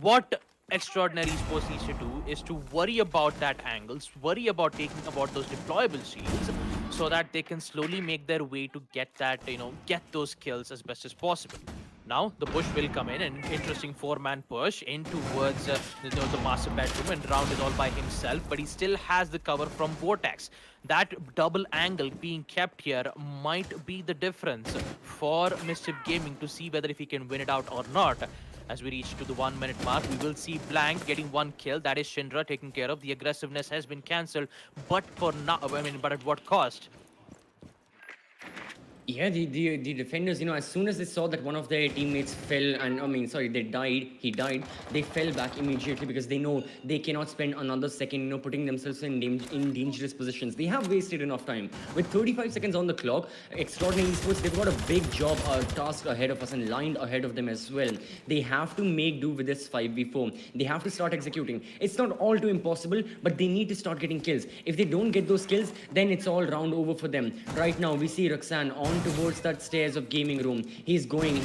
what Extraordinary Esports needs to do is to worry about that angles, worry about taking about those deployable shields, so that they can slowly make their way to get that, get those kills as best as possible. Now the push will come in, an interesting 4-man push in towards the master bedroom, and Round is all by himself, but he still has the cover from Vortex. That double angle being kept here might be the difference for Mischief Gaming to see whether if he can win it out or not. As we reach to the 1 minute mark, we will see Blank getting 1 kill. That is Shindra taken care of. The aggressiveness has been cancelled, but for now, but at what cost? Yeah, the defenders, as soon as they saw that one of their teammates fell, and they died, he died, they fell back immediately because they know they cannot spend another second, putting themselves in dangerous positions. They have wasted enough time. With 35 seconds on the clock, Extraordinary Esports, they've got a big job, task ahead of us and lined ahead of them as well. They have to make do with this 5v4. They have to start executing. It's not all too impossible, but they need to start getting kills. If they don't get those kills, then it's all round over for them. Right now, we see Roxanne on towards that stairs of gaming room. He's trying,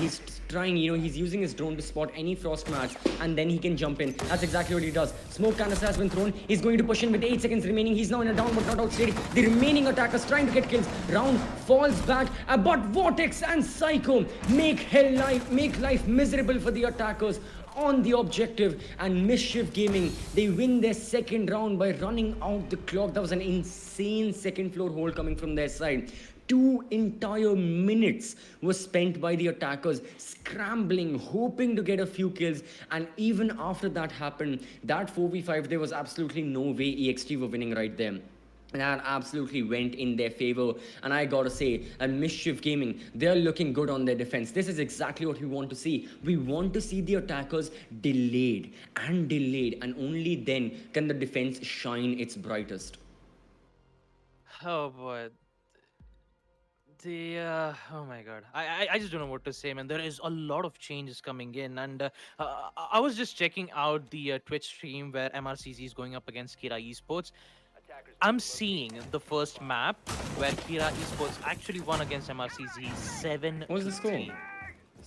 he's using his drone to spot any frost mats, and then he can jump in. That's exactly what he does. Smoke canister has been thrown. He's going to push in with 8 seconds remaining. He's now in a down but not out state. The remaining attackers trying to get kills. Round falls back, but Vortex and Psycho make life miserable for the attackers on the objective, and Mischief Gaming, they win their second round by running out the clock. That was an insane second floor hold coming from their side. 2 entire minutes were spent by the attackers scrambling, hoping to get a few kills, and even after that happened, that 4v5, there was absolutely no way EXT were winning right there. That absolutely went in their favor, and I gotta say, and Mischief Gaming, they're looking good on their defense. This is exactly what we want to see. We want to see the attackers delayed, and only then can the defense shine its brightest. Oh boy. Oh my god, I just don't know what to say, man. There is a lot of changes coming in, and I was just checking out the Twitch stream where MRCZ is going up against Kira Esports. I'm seeing the first map where Kira Esports actually won against MRCZ 7-3. What was the score?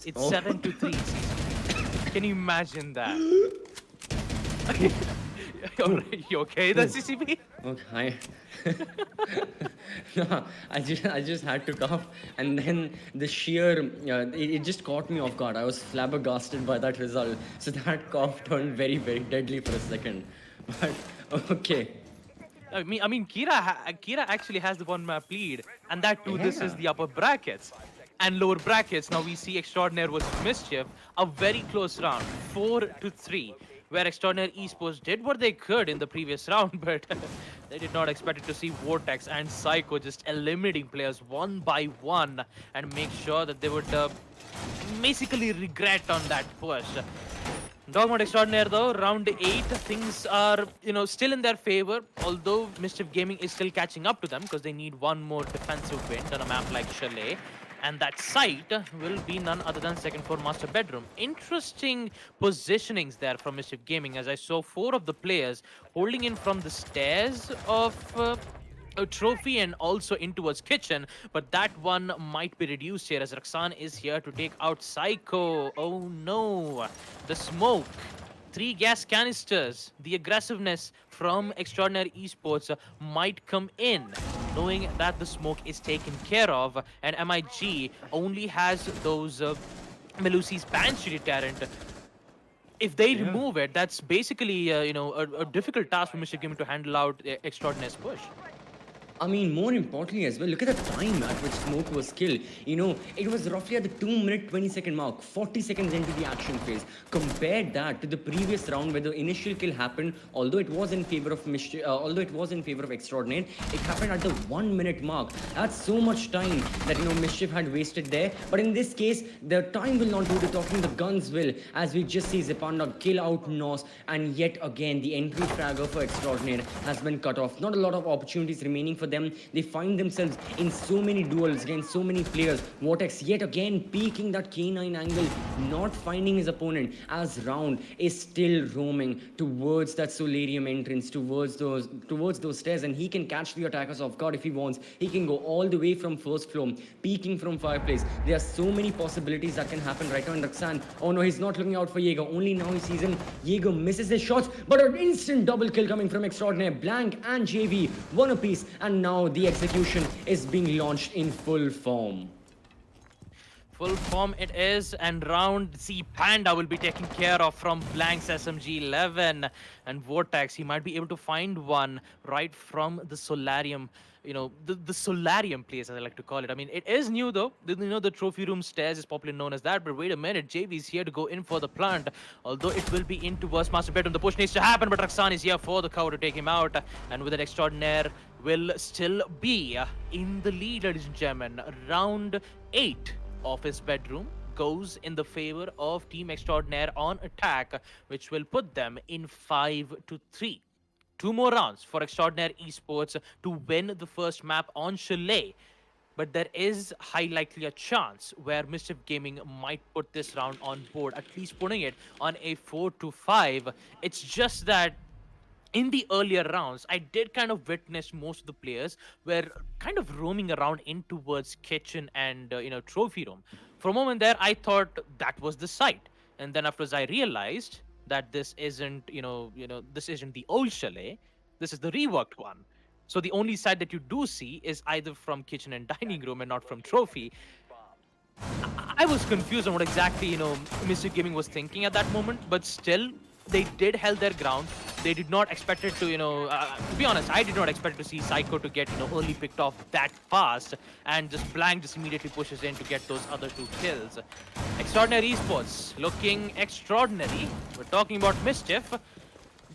It's 7-3. Can you imagine that? You okay, the CCP? Okay. No, I just had to cough, and then the sheer, it just caught me off guard. I was flabbergasted by that result. So that cough turned very, very deadly for a second. But, okay. I mean, Kira actually has the 1 map lead, and that too, this is the upper brackets. And lower brackets, now we see Extraordinaire versus Mischief, a very close round, 4-3. where Extraordinary Esports did what they could in the previous round, but they did not expect it to see Vortex and Psycho just eliminating players one by one and make sure that they would basically regret on that push. Talking about Extraordinaire though, round 8, things are, still in their favor, although Mischief Gaming is still catching up to them because they need one more defensive win on a map like Chalet. And that site will be none other than second floor master bedroom. Interesting positionings there from Mischief Gaming, as I saw 4 of the players holding in from the stairs of a trophy and also in towards kitchen, but that one might be reduced here as Raksan is here to take out Psycho. Oh no, the smoke, 3 gas canisters, the aggressiveness from Extraordinary Esports might come in, knowing that the smoke is taken care of, and MIG only has those Melusi's Banshee deterrent. If they remove it, that's basically a difficult task for Mischief Gaming to handle out Extraordinaire's push. I mean, more importantly as well, look at the time at which Smoke was killed. It was roughly at the 2-minute 20-second mark, 40 seconds into the action phase. Compare that to the previous round where the initial kill happened, although it was in favor of Extraordinaire, it happened at the 1-minute mark. That's so much time that Mischief had wasted there. But in this case, the time will not do the talking, the guns will, as we just see Zepanda kill out Nos, and yet again the entry fragger for Extraordinaire has been cut off. Not a lot of opportunities remaining for them. They find themselves in so many duels against so many players. Vortex yet again peeking that K9 angle, not finding his opponent, as Round is still roaming towards that Solarium entrance, towards those stairs, and he can catch the attackers off guard if he wants. He can go all the way from first floor, peeking from fireplace. There are so many possibilities that can happen right now in Raksan. Oh no, he's not looking out for Jaeger. Only now he sees him. Jaeger misses his shots, but an instant double kill coming from Extraordinaire. Blank and JV, one apiece, and now the execution is being launched in full form. Full form it is, and Round C Panda will be taken care of from Blank's SMG-11, and Vortex, he might be able to find one right from the Solarium, the Solarium place, as I like to call it. I mean, it is new though. The trophy room stairs is popularly known as that, but wait a minute, JV is here to go in for the plant, although it will be in towards master bedroom. The push needs to happen, but Raksan is here for the cover to take him out, and with an Extraordinaire will still be in the lead, ladies and gentlemen. Round 8 of his bedroom goes in the favor of Team Extraordinaire on attack, which will put them in 5-3. 2 more rounds for Extraordinaire Esports to win the first map on Chalet. But there is high likely a chance where Mischief Gaming might put this round on board, at least putting it on a 4-5. It's just that in the earlier rounds, I did kind of witness most of the players were kind of roaming around in towards kitchen and trophy room. For a moment there, I thought that was the site, and then afterwards I realized that this isn't this isn't the old Chalet. This is the reworked one. So the only side that you do see is either from kitchen and dining room and not from trophy. I was confused on what exactly Mischief Gaming was thinking at that moment, but still they did held their ground. They did not expect it to, to be honest, I did not expect to see Psycho to get, early picked off that fast, and just Blank just immediately pushes in to get those other 2 kills. Extraordinary Esports looking extraordinary. We're talking about Mischief.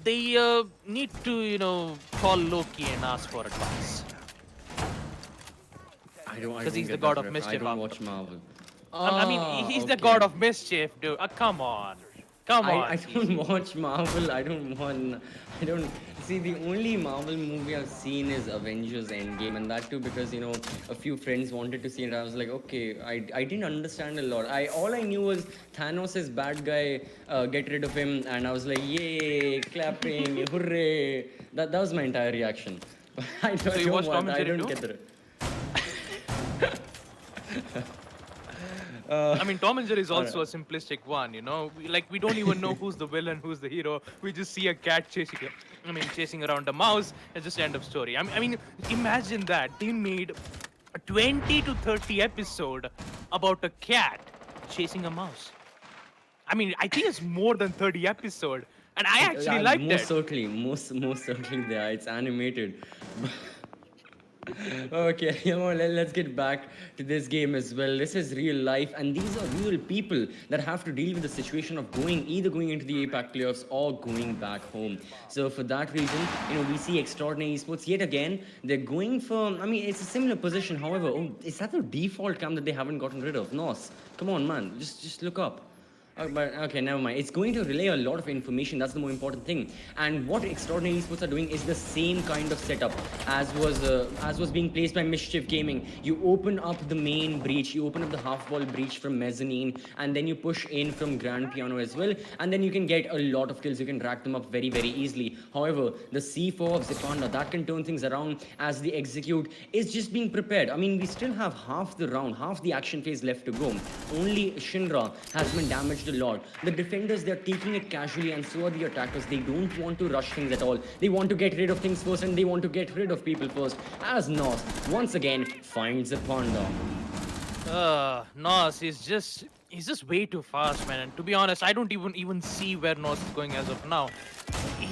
They need to, call Loki and ask for advice. Because he's the god of Mischief. I don't watch Marvel. I mean, he's the god of Mischief, dude. Come on. I don't watch Marvel. I don't see. The only Marvel movie I've seen is Avengers Endgame, and that too because a few friends wanted to see it. I was like, okay, I didn't understand a lot. All I knew was Thanos is bad guy, get rid of him, and I was like, yay, clapping, hooray. That was my entire reaction. I don't get it. I mean, Tom and Jerry is also a simplistic one, Like, we don't even know who's the villain, who's the hero. We just see a cat chasing around a mouse. It's just end of story. I mean, imagine that. They made a 20 to 30 episode about a cat chasing a mouse. I mean, I think it's more than 30 episode. And I actually liked it. Most certainly, yeah, it's animated. Okay, come on, let's get back to this game as well. This is real life, and these are real people that have to deal with the situation of either going into the APAC playoffs or going back home. So for that reason, we see Extraordinary Esports yet again. They're going for, I mean, it's a similar position. However, is that the default cam that they haven't gotten rid of? Nos, come on, man, just look up. But okay, never mind. It's going to relay a lot of information. That's the more important thing. And what Extraordinary Esports are doing is the same kind of setup as was being placed by Mischief Gaming. You open up the main breach, you open up the half wall breach from mezzanine, and then you push in from Grand Piano as well. And then you can get a lot of kills. You can rack them up very, very easily. However, the C4 of Zipanda that can turn things around as they execute is just being prepared. I mean, we still have half the round, half the action phase left to go. Only Shinra has been damaged a lot. The defenders, they're taking it casually, and so are the attackers. They don't want to rush things at all. They want to get rid of things first, and they want to get rid of people first. As Nos once again finds a panda. Nos is he's just way too fast, man. And to be honest, I don't even see where Nos is going as of now.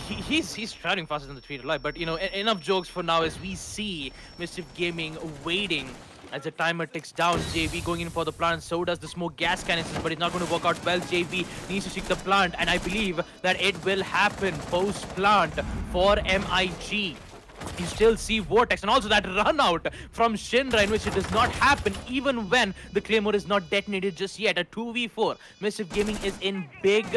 He's traveling faster than the Tweet Alive, but enough jokes for now as we see Mischief Gaming waiting as the timer ticks down. JV going in for the plant, so does the smoke gas canisters, but it's not going to work out well. JV needs to seek the plant, and I believe that it will happen post-plant for MIG. You still see Vortex, and also that run out from Shinra, in which it does not happen even when the Claymore is not detonated just yet. A 2v4. Mischief Gaming is in big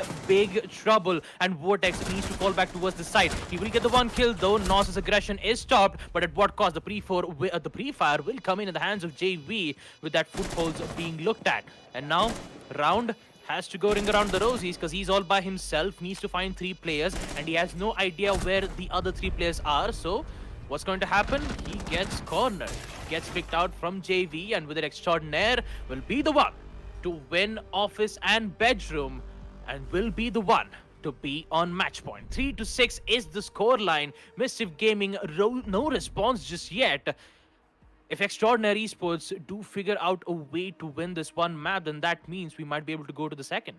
trouble, and Vortex needs to fall back towards the side. He will get the one kill though. Nos's aggression is stopped, but at what cost? The pre-fire will come in the hands of JV, with that footholds being looked at. And now, round has to go ring around the rosies because he's all by himself, needs to find 3 players, and he has no idea where the other 3 players are. So what's going to happen? He gets cornered, gets picked out from JV, and with it Extraordinaire will be the one to win office and bedroom, and will be the one to be on match point. 3-6 is the scoreline. Mischief Gaming, no response just yet. If Extraordinary Esports do figure out a way to win this one map, then that means we might be able to go to the second.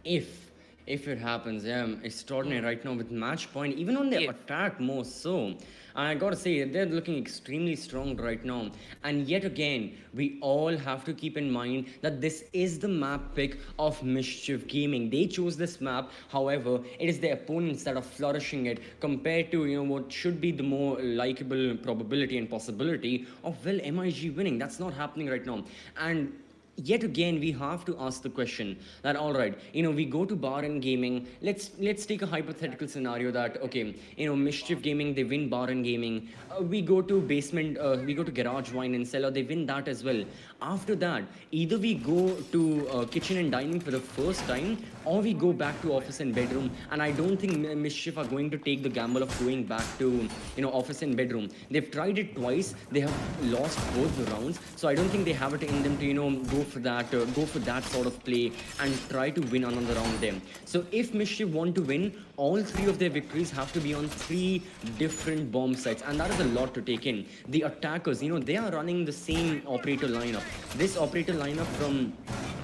If it happens, yeah, Extraordinary right now with match point, even on their attack more so. I gotta say, they're looking extremely strong right now. And yet again, we all have to keep in mind that this is the map pick of Mischief Gaming. They chose this map, however, it is their opponents that are flourishing it compared to, what should be the more likable probability and possibility of, well, MIG winning. That's not happening right now. And yet again, we have to ask the question that, all right, we go to bar and gaming. Let's take a hypothetical scenario that, okay, Mischief Gaming, they win bar and gaming. We go to basement, we go to garage wine and cellar, they win that as well. After that, either we go to kitchen and dining for the first time, or we go back to office and bedroom. And I don't think Mischief are going to take the gamble of going back to office and bedroom. They've tried it twice. They have lost both the rounds, so I don't think they have it in them to go for that sort of play and try to win another round there. So if Mischief want to win, all 3 of their victories have to be on 3 different bomb sites, and that is a lot to take in. The attackers, they are running the same operator lineup. This operator lineup from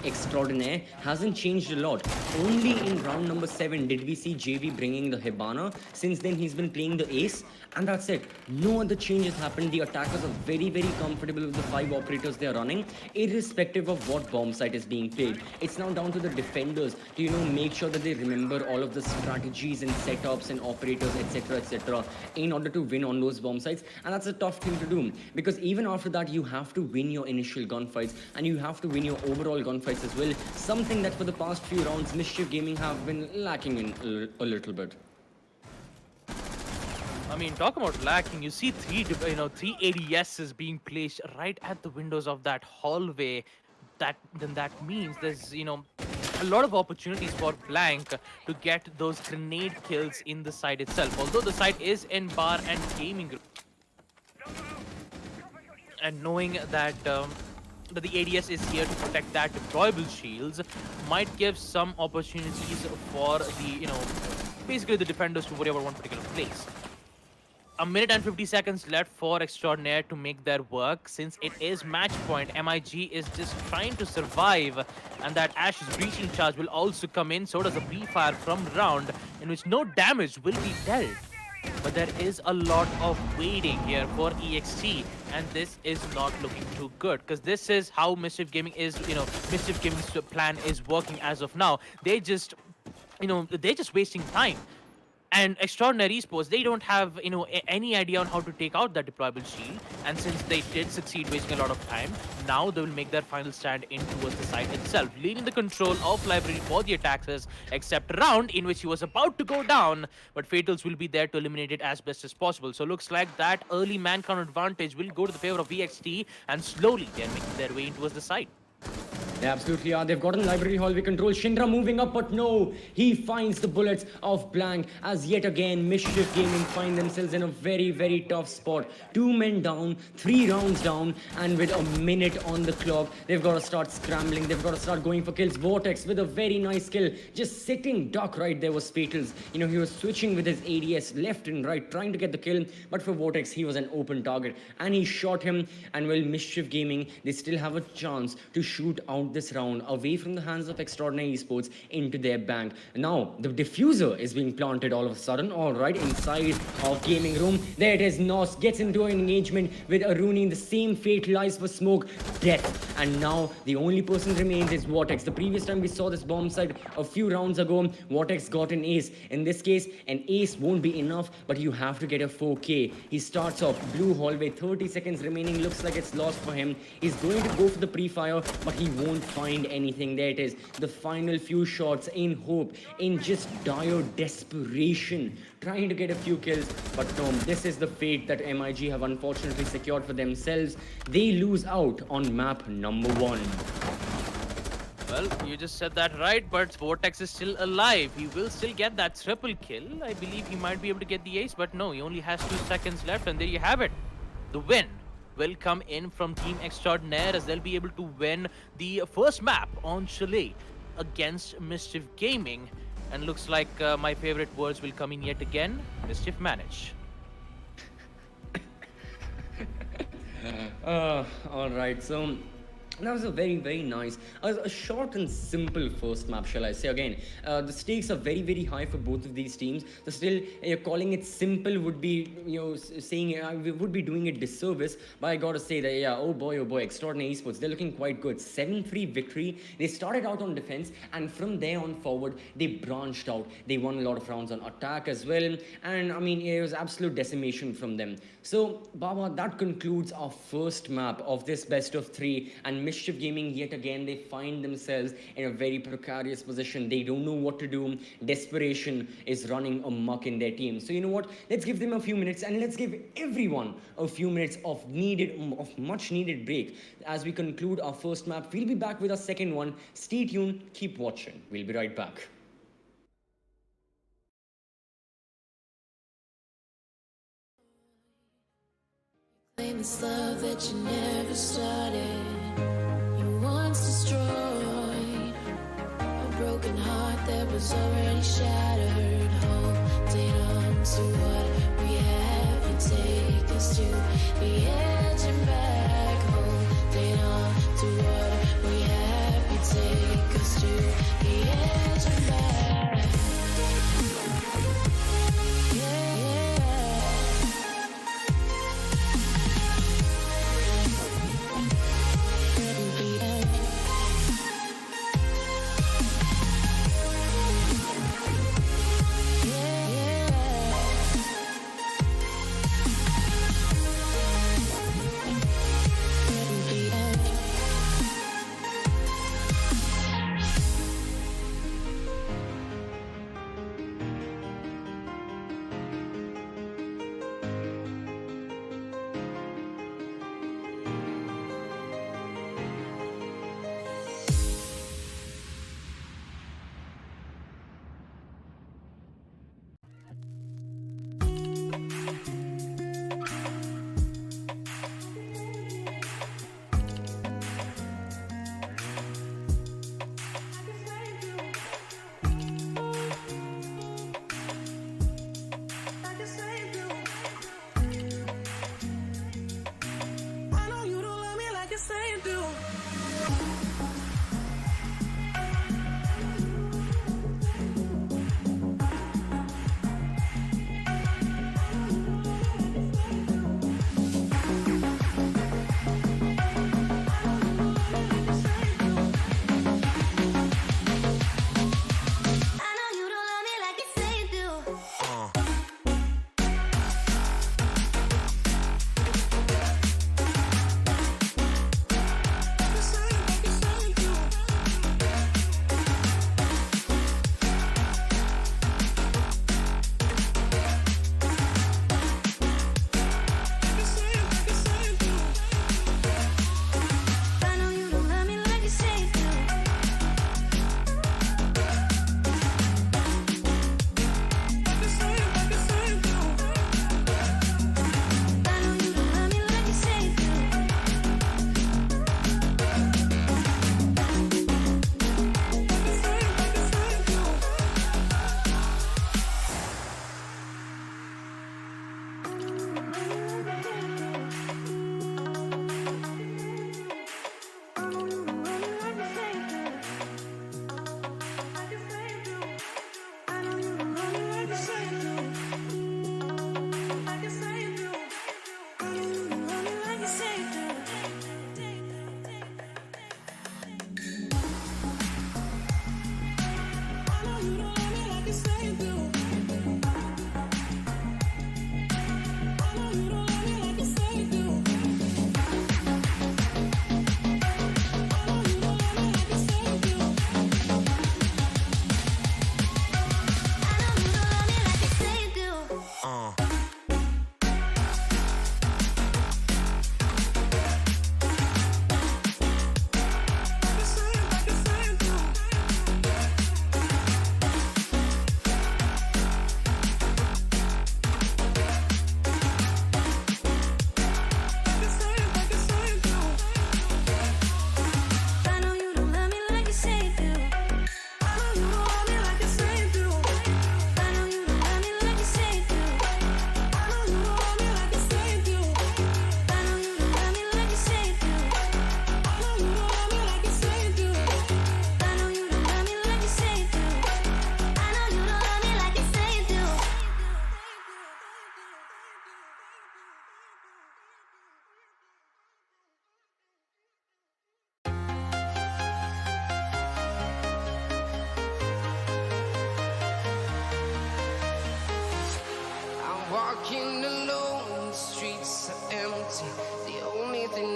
Extraordinaire hasn't changed a lot. Only in round number 7 did we see JV bringing the Hibana. Since then, he's been playing the Ace, and that's it. No other changes happened. The attackers are very, very comfortable with the 5 operators they are running, irrespective of what bomb site is being played. It's now down to the defenders to, make sure that they remember all of the strategies and setups and operators, etc., in order to win on those bomb sites. And that's a tough thing to do, because even after that, you have to win your initial gunfights, and you have to win your overall gunfights as well. Something that for the past few rounds, Mischief Gaming have been lacking in a little bit. I mean, talk about lacking. You see 3 ADSs being placed right at the windows of that hallway. That means there's a lot of opportunities for Blank to get those grenade kills in the site itself. Although the site is in bar and gaming, and knowing that that the ADS is here to protect that deployable shields might give some opportunities for the basically the defenders to worry about one particular place. A minute and 50 seconds left for Extraordinaire to make their work. Since it is match point, MIG is just trying to survive, and that Ash's breaching charge will also come in. So does a pre-fire from round, in which no damage will be dealt. But there is a lot of waiting here for EXT, and this is not looking too good because this is how Mischief Gaming is, Mischief Gaming's plan is working as of now. They're just wasting time. And Extraordinary Esports, they don't have any idea on how to take out that deployable shield. And since they did succeed wasting a lot of time, now they will make their final stand in towards the site itself, leaving the control of Library for the attackers, except a round in which he was about to go down, but Fatals will be there to eliminate it as best as possible. So looks like that early man count advantage will go to the favor of EXT, and slowly they're making their way in towards the site. They absolutely are. They've gotten library hallway control. Shindra moving up, but no. He finds the bullets of Blank as yet again Mischief Gaming find themselves in a very, very tough spot. 2 men down, 3 rounds down, and with a minute on the clock, they've got to start scrambling. They've got to start going for kills. Vortex with a very nice kill. Just sitting duck right there was Fatals. He was switching with his ADS left and right, trying to get the kill. But for Vortex, he was an open target. And he shot him. And well, Mischief Gaming, they still have a chance to shoot out this round away from the hands of Extraordinary Esports into their bank. Now, the diffuser is being planted all of a sudden. All right, inside of gaming room. There it is. Nos gets into an engagement with Aruni in the same fate lies for smoke. Death. And now, the only person remains is Vortex. The previous time we saw this bomb site a few rounds ago, Vortex got an ace. In this case, an ace won't be enough, but you have to get a 4K. He starts off blue hallway. 30 seconds remaining. Looks like it's lost for him. He's going to go for the pre-fire, but he won't find anything. There it is. The final few shots in hope, in just dire desperation, trying to get a few kills. But no, this is the fate that MIG have unfortunately secured for themselves. They lose out on map number 1. Well, you just said that right, but Vortex is still alive. He will still get that triple kill. I believe he might be able to get the ace, but no, he only has 2 seconds left, and there you have it. The win will come in from Team Extraordinaire, as they'll be able to win the first map on Chalet against Mischief Gaming. And looks like my favorite words will come in yet again. Mischief manage. All right, so that was a very, very nice, a short and simple first map, shall I say. Again, the stakes are very, very high for both of these teams. So still, calling it simple would be, saying we would be doing a disservice. But I gotta say that, yeah, oh boy, Extraordinary Esports, they're looking quite good. 7-3 victory. They started out on defense, and from there on forward, they branched out. They won a lot of rounds on attack as well. And I mean, it was absolute decimation from them. So, Baba, that concludes our first map of this best of 3. And Mischief Gaming, yet again, they find themselves in a very precarious position. They don't know what to do. Desperation is running amok in their team. So you know what? Let's give them a few minutes, and let's give everyone a few minutes of much needed break as we conclude our first map. We'll be back with our second one. Stay tuned. Keep watching. We'll be right back. Claim this love that you never started. You once destroyed a broken heart that was already shattered. Holding on to what we have and take us to the edge and back. Holding on to what we have and take us to the edge and back.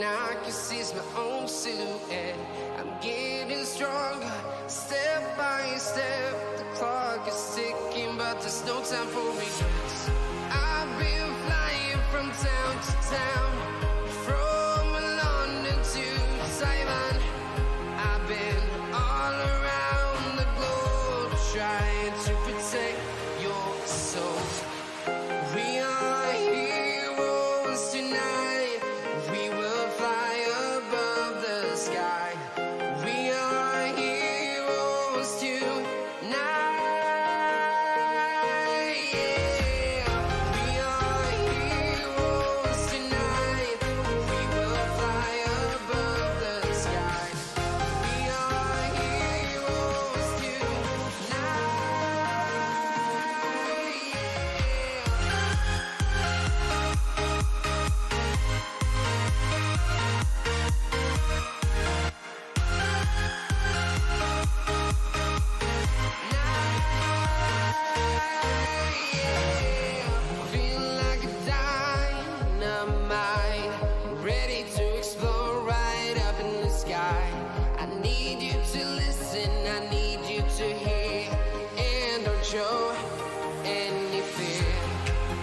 and I can see my own silhouette. I'm getting stronger, step by step. The clock is ticking, but there's no time for regrets. I've been flying from town to town, from London to Taiwan. I've been all around the globe trying to protect your soul. We are heroes tonight. We will fly above the sky. We are heroes tonight. Yeah. We are heroes tonight. We will fly above the sky. We are heroes tonight. Feel like a dynamite, ready to explode right up in the sky. I need you to listen, I need you to hear, and don't show any fear.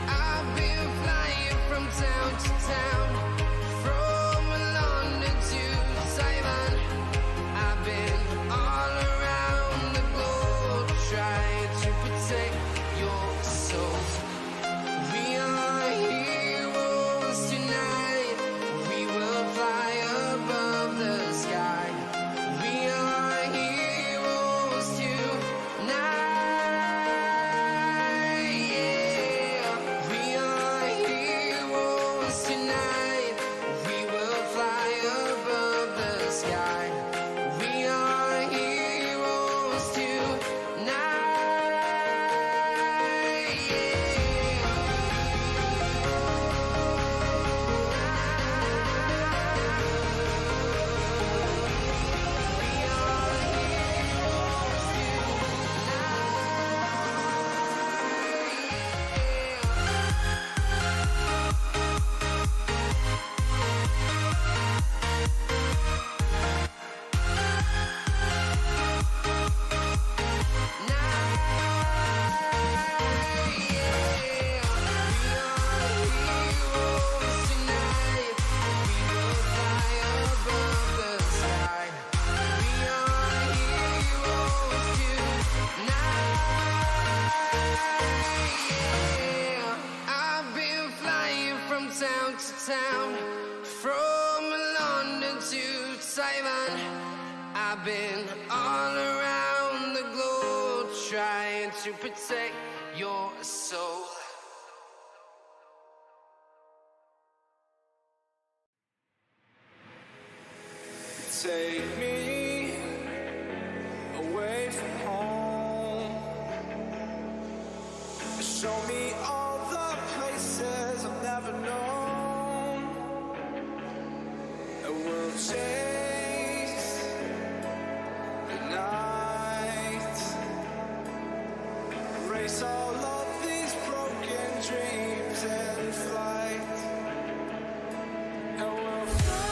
I've been flying from town to town, from London to Taiwan. I've been all around the globe trying to protect your soul. We are heroes tonight. We will fly above the sky. We are heroes tonight. Yeah. We are heroes tonight. We will fly above the sky. We are heroes I've been flying from town to town, from London to Taiwan. I've been all around the globe trying to protect your soul. Take me away from home. Show me all the places I've never known. And we'll chase the night, erase all of these broken dreams in flight. And we'll fly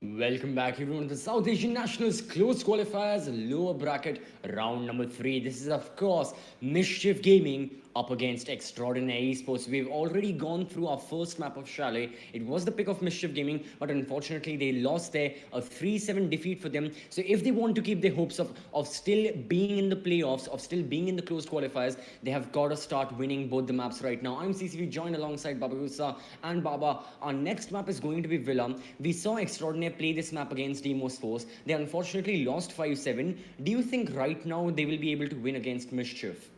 Welcome back everyone to South Asian Nationals Close Qualifiers Lower Bracket Round number 3. This is of course Mischief Gaming up against Extraordinary Esports. We've already gone through our first map of Chalet. It was the pick of Mischief Gaming, but unfortunately they lost there. A 3-7 defeat for them. So if they want to keep their hopes of still being in the playoffs, of still being in the close qualifiers, they have got to start winning both the maps right now. I'm CCV, joined alongside Baba Gusa and Baba. Our next map is going to be Villa. We saw Extraordinary play this map against Demos Force. They unfortunately lost 5-7. Do you think right now they will be able to win against Mischief?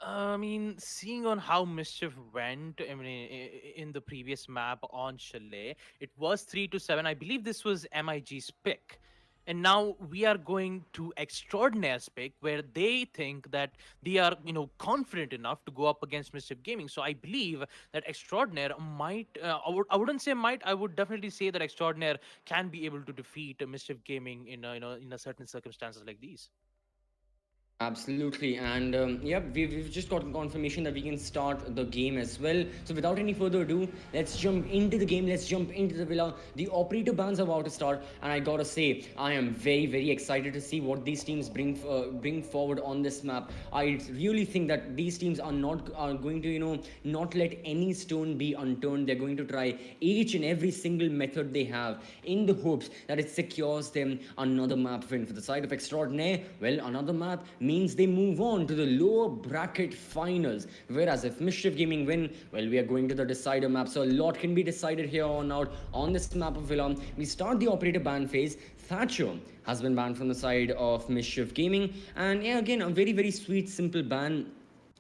I mean, seeing on how Mischief went, I mean, in the previous map on Chalet, it was 3-7. I believe this was MIG's pick. And now we are going to Extraordinaire's pick, where they think that they are, confident enough to go up against Mischief Gaming. So I believe that Extraordinaire might, I wouldn't say might, I would definitely say that Extraordinaire can be able to defeat Mischief Gaming in, in a certain circumstances like these. Absolutely, and yep, we've just got confirmation that we can start the game as well. So without any further ado, let's jump into the game. Let's jump into the villa. The operator ban's about to start, and I gotta say, I am very excited to see what these teams bring forward on this map. I really think that these teams are going to not let any stone be unturned. They're going to try each and every single method they have in the hopes that it secures them another map win. For the side of Extraordinaire, well, another map means they move on to the lower bracket finals. Whereas if Mischief Gaming win, well, we are going to the decider map. So a lot can be decided here on out on this map of Villa. We start the operator ban phase. Thatcher has been banned from the side of Mischief Gaming. And yeah, again, a very sweet, simple ban.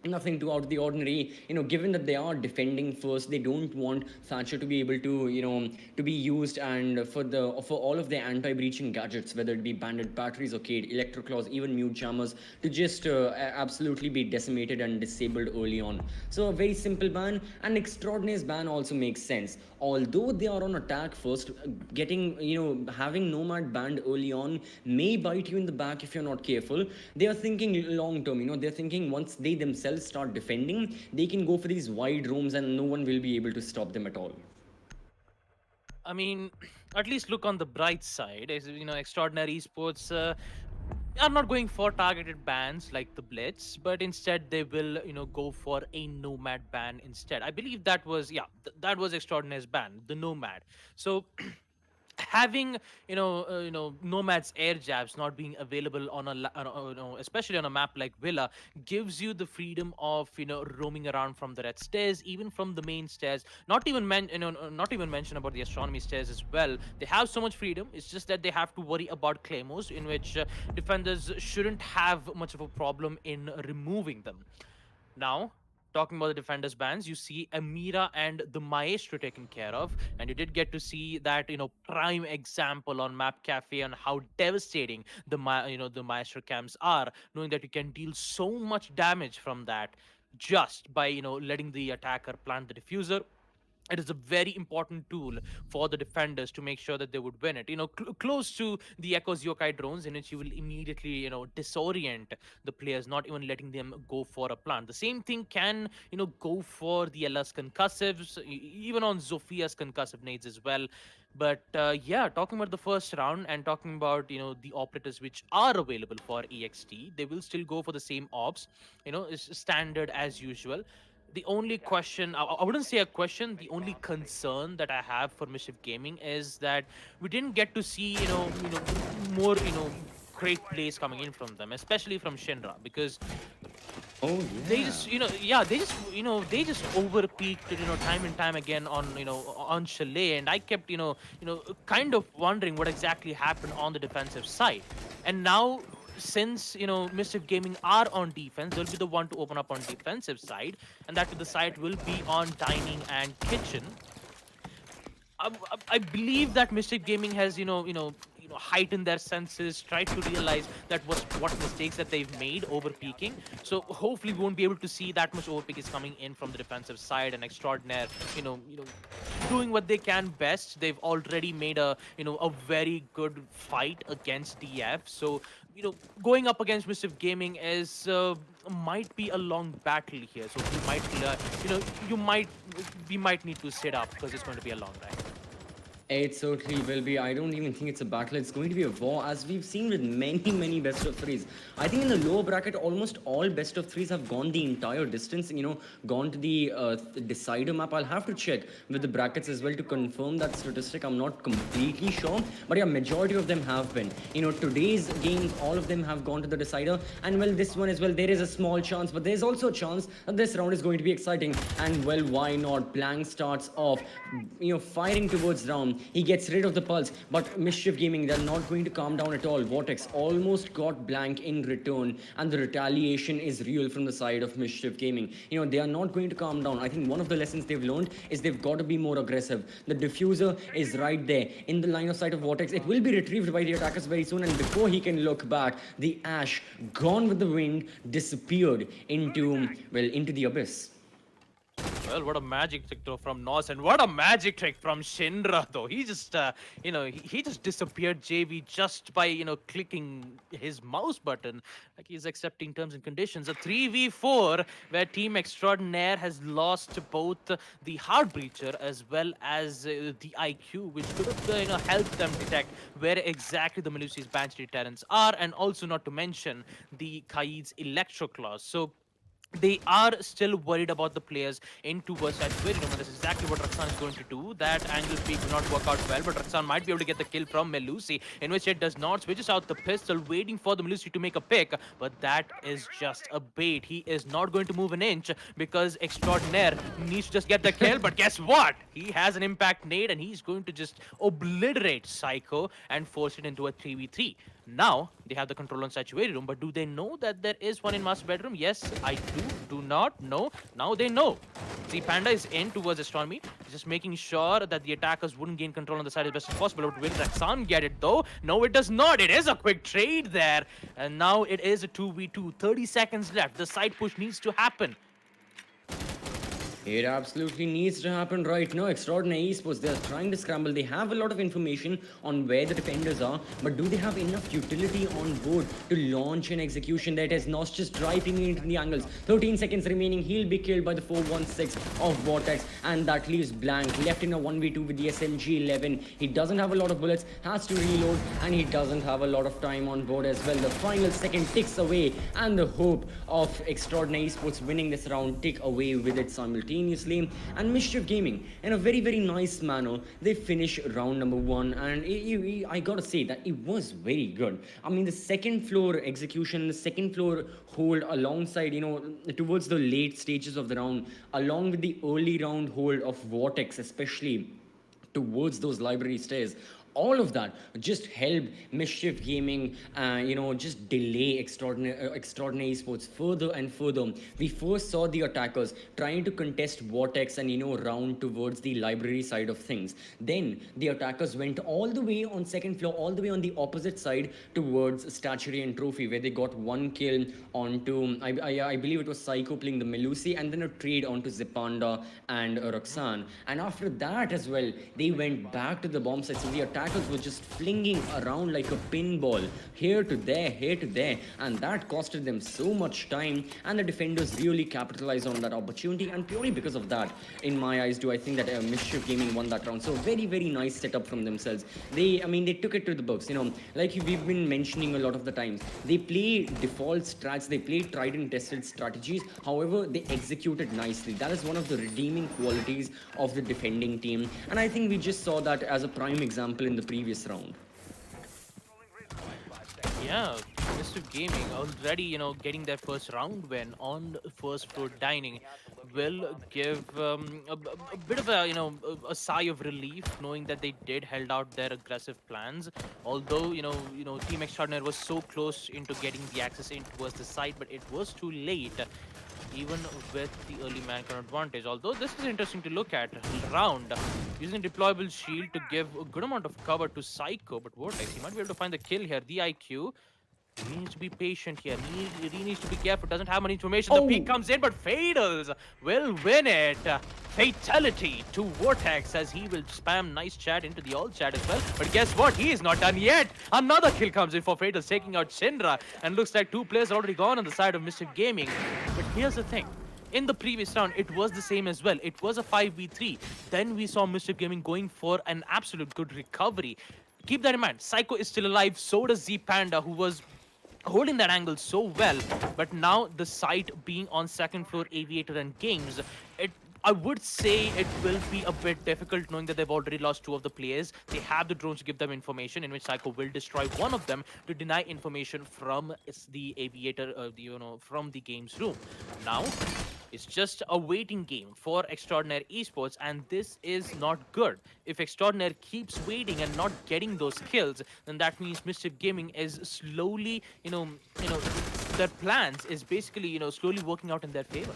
Nothing too out of the ordinary, given that they are defending first. They don't want Thatcher to be able to to be used and for all of their anti-breaching gadgets, whether it be banded batteries, arcade electroclaws, even mute jammers, to just absolutely be decimated and disabled early on. So a very simple ban. And Extraordinaire's ban also makes sense. Although they are on attack first, having Nomad banned early on may bite you in the back if you're not careful. They are thinking long term. They're thinking once they themselves start defending, they can go for these wide roams and no one will be able to stop them at all. I mean, at least look on the bright side. As Extraordinary Esports are not going for targeted bans like the Blitz, but instead they will, go for a Nomad ban instead. I believe that was, that was Extraordinaire's ban, the Nomad. So having Nomad's air jabs not being available on especially on a map like Villa, gives you the freedom of roaming around from the red stairs, even from the main stairs. Not even mention about the astronomy stairs as well. They have so much freedom. It's just that they have to worry about claymores, in which defenders shouldn't have much of a problem in removing them. Now, talking about the defenders bans, you see Amira and the Maestro taken care of, and you did get to see that prime example on Map Cafe on how devastating the Maestro camps are, knowing that you can deal so much damage from that just by letting the attacker plant the diffuser. It is a very important tool for the defenders to make sure that they would win it. Close to the Echo's Yokai drones, in which you will immediately, disorient the players, not even letting them go for a plant. The same thing can, go for the LS concussives, even on Zophia's concussive nades as well. But yeah, talking about the first round and talking about the operators which are available for EXT, they will still go for the same ops. It's standard as usual. The only question, I wouldn't say a question, the only concern that I have for Mischief Gaming is that we didn't get to see, more, great plays coming in from them, especially from Shinra, because Oh yeah. they just, they just overpeaked, time and time again on, on Chalet, and I kept, kind of wondering what exactly happened on the defensive side. And now, since Mischief Gaming are on defense, they'll be the one to open up on defensive side, and that to the side will be on dining and kitchen. I believe that Mischief Gaming has heightened their senses, tried to realize that what mistakes that they've made over peaking. So hopefully we won't be able to see that much overpeak is coming in from the defensive side, and Extraordinaire doing what they can best. They've already made a very good fight against DF. So going up against Mischief Gaming is might be a long battle here. So you might we might need to sit up because it's going to be a long ride. It certainly will be. I don't even think it's a battle. It's going to be a war, as we've seen with many, many best of threes. I think in the lower bracket, almost all best of threes have gone the entire distance. Gone to the decider map. I'll have to check with the brackets as well to confirm that statistic. I'm not completely sure, but yeah, majority of them have been. Today's games, all of them have gone to the decider, and well, this one as well. There is a small chance, but there's also a chance that this round is going to be exciting. And well, why not? Blank starts off, firing towards round. He gets rid of the pulse, but Mischief Gaming, they're not going to calm down at all. Vortex almost got blank in return, and the retaliation is real from the side of Mischief Gaming. They are not going to calm down. I think one of the lessons they've learned is they've got to be more aggressive. The diffuser is right there in the line of sight of Vortex. It will be retrieved by the attackers very soon, and before he can look back, the Ash, gone with the wind, disappeared into the abyss. Well, what a magic trick though from Nos, and what a magic trick from Shinra though. He just, he just disappeared JV just by, clicking his mouse button. Like he's accepting terms and conditions. A 3v4 where Team Extraordinaire has lost both the Heartbreacher as well as the IQ, which could have, helped them detect where exactly the Melusi's Banshee deterrents are, and also not to mention the Kaid's Electro Claws. So they are still worried about the players in towards that very room, and that's exactly what Raksan is going to do. That angle peak will not work out well, but Raksan might be able to get the kill from Melusi, in which it does not. Switches out the pistol, waiting for the Melusi to make a pick, but that is just a bait. He is not going to move an inch because Extraordinaire needs to just get the kill, but guess what? He has an impact nade, and he's going to just obliterate Psycho and force it into a 3v3. Now, they have the control on Sanctuary Room, but do they know that there is one in Master Bedroom? Yes, I do. Do not know. Now they know. See, Panda is in towards Astronomy, just making sure that the attackers wouldn't gain control on the side as best as possible. But will Raksan get it though? No, it does not. It is a quick trade there. And now it is a 2v2. 30 seconds left. The side push needs to happen. It absolutely needs to happen right now. Extraordinary Esports, they're trying to scramble. They have a lot of information on where the defenders are, but do they have enough utility on board to launch an execution that is not just driving into the angles? 13 seconds remaining. He'll be killed by the 416 of Vortex, and that leaves blank, left in a 1v2 with the SMG-11. He doesn't have a lot of bullets, has to reload, and he doesn't have a lot of time on board as well. The final second ticks away, and the hope of Extraordinary Esports winning this round tick away with it simultaneously. And Mischief Gaming, in a very, very nice manner, they finish round number 1, and I gotta say that it was very good. I mean, the second floor execution, the second floor hold alongside, towards the late stages of the round, along with the early round hold of Vortex, especially towards those library stairs. All of that just helped Mischief Gaming, just delay Extraordinary Esports further and further. We first saw the attackers trying to contest Vortex and, round towards the library side of things. Then the attackers went all the way on second floor, all the way on the opposite side towards Statuary and Trophy, where they got one kill onto, I believe it was Psycho playing the Melusi, and then a trade onto Zipanda and Roxanne. And after that as well, they went back to the bomb site. So the attackers were just flinging around like a pinball, here to there, and that costed them so much time, and the defenders really capitalized on that opportunity, and purely because of that, in my eyes, do I think that Mischief Gaming won that round. So very, very nice setup from themselves. They took it to the books, like we've been mentioning a lot of the times. They play default strats, they play tried and tested strategies, however, they executed nicely. That is one of the redeeming qualities of the defending team, and I think we just saw that as a prime example in the previous round. Yeah, Mischief Gaming already, getting their first round win on first floor dining will give a bit of a sigh of relief, knowing that they did held out their aggressive plans. Although, Team Extraordinaire was so close into getting the access in towards the site, but it was too late, even with the early mankind advantage. Although this is interesting to look at. Round using deployable shield to give a good amount of cover to Psycho, but Vortex, he might be able to find the kill here. The IQ, he needs to be patient here. He needs to be careful. Doesn't have much information. The peek comes in, but Fadals will win it. Fatality to Vortex, as he will spam nice chat into the all chat as well. But guess what? He is not done yet. Another kill comes in for Fadals, taking out Shinra. And looks like 2 players are already gone on the side of Mischief Gaming. But here's the thing. in the previous round, it was the same as well. It was a 5v3. Then we saw Mischief Gaming going for an absolute good recovery. Keep that in mind. Psycho is still alive. So does Z Panda, who was holding that angle so well. But now the site being on second floor Aviator and Games, it I would say it will be a bit difficult knowing that they've already lost two of the players. They have the drones to give them information, in which Psycho will destroy one of them to deny information from the Aviator, from the game's room. Now, it's just a waiting game for Extraordinaire Esports, and this is not good. If Extraordinaire keeps waiting and not getting those kills, then that means Mischief Gaming is slowly, their plans is basically, slowly working out in their favor.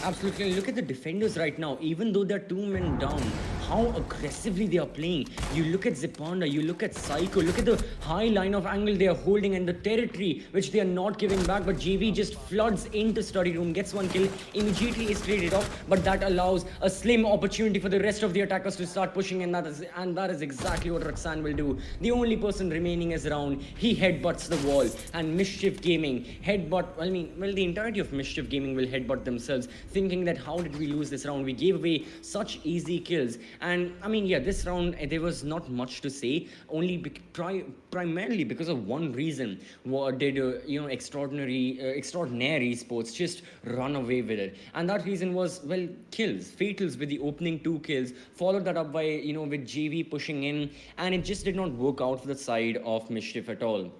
Absolutely. Look at the defenders right now. Even though they're 2 men down, how aggressively they are playing. You look at Zipanda, you look at Psycho, look at the high line of angle they are holding and the territory which they are not giving back. But JV just floods into study room, gets one kill, immediately is traded off. But that allows a slim opportunity for the rest of the attackers to start pushing, and that is exactly what Roxanne will do. The only person remaining is around. He headbutts the wall, and Mischief Gaming the entirety of Mischief Gaming will headbutt themselves, thinking that how did we lose this round? We gave away such easy kills. And this round there was not much to say, only primarily because of one reason. What did Extraordinary Esports just run away with it? And that reason was, well, kills, fatals with the opening 2 kills, followed that up by with JV pushing in, and it just did not work out for the side of Mischief at all.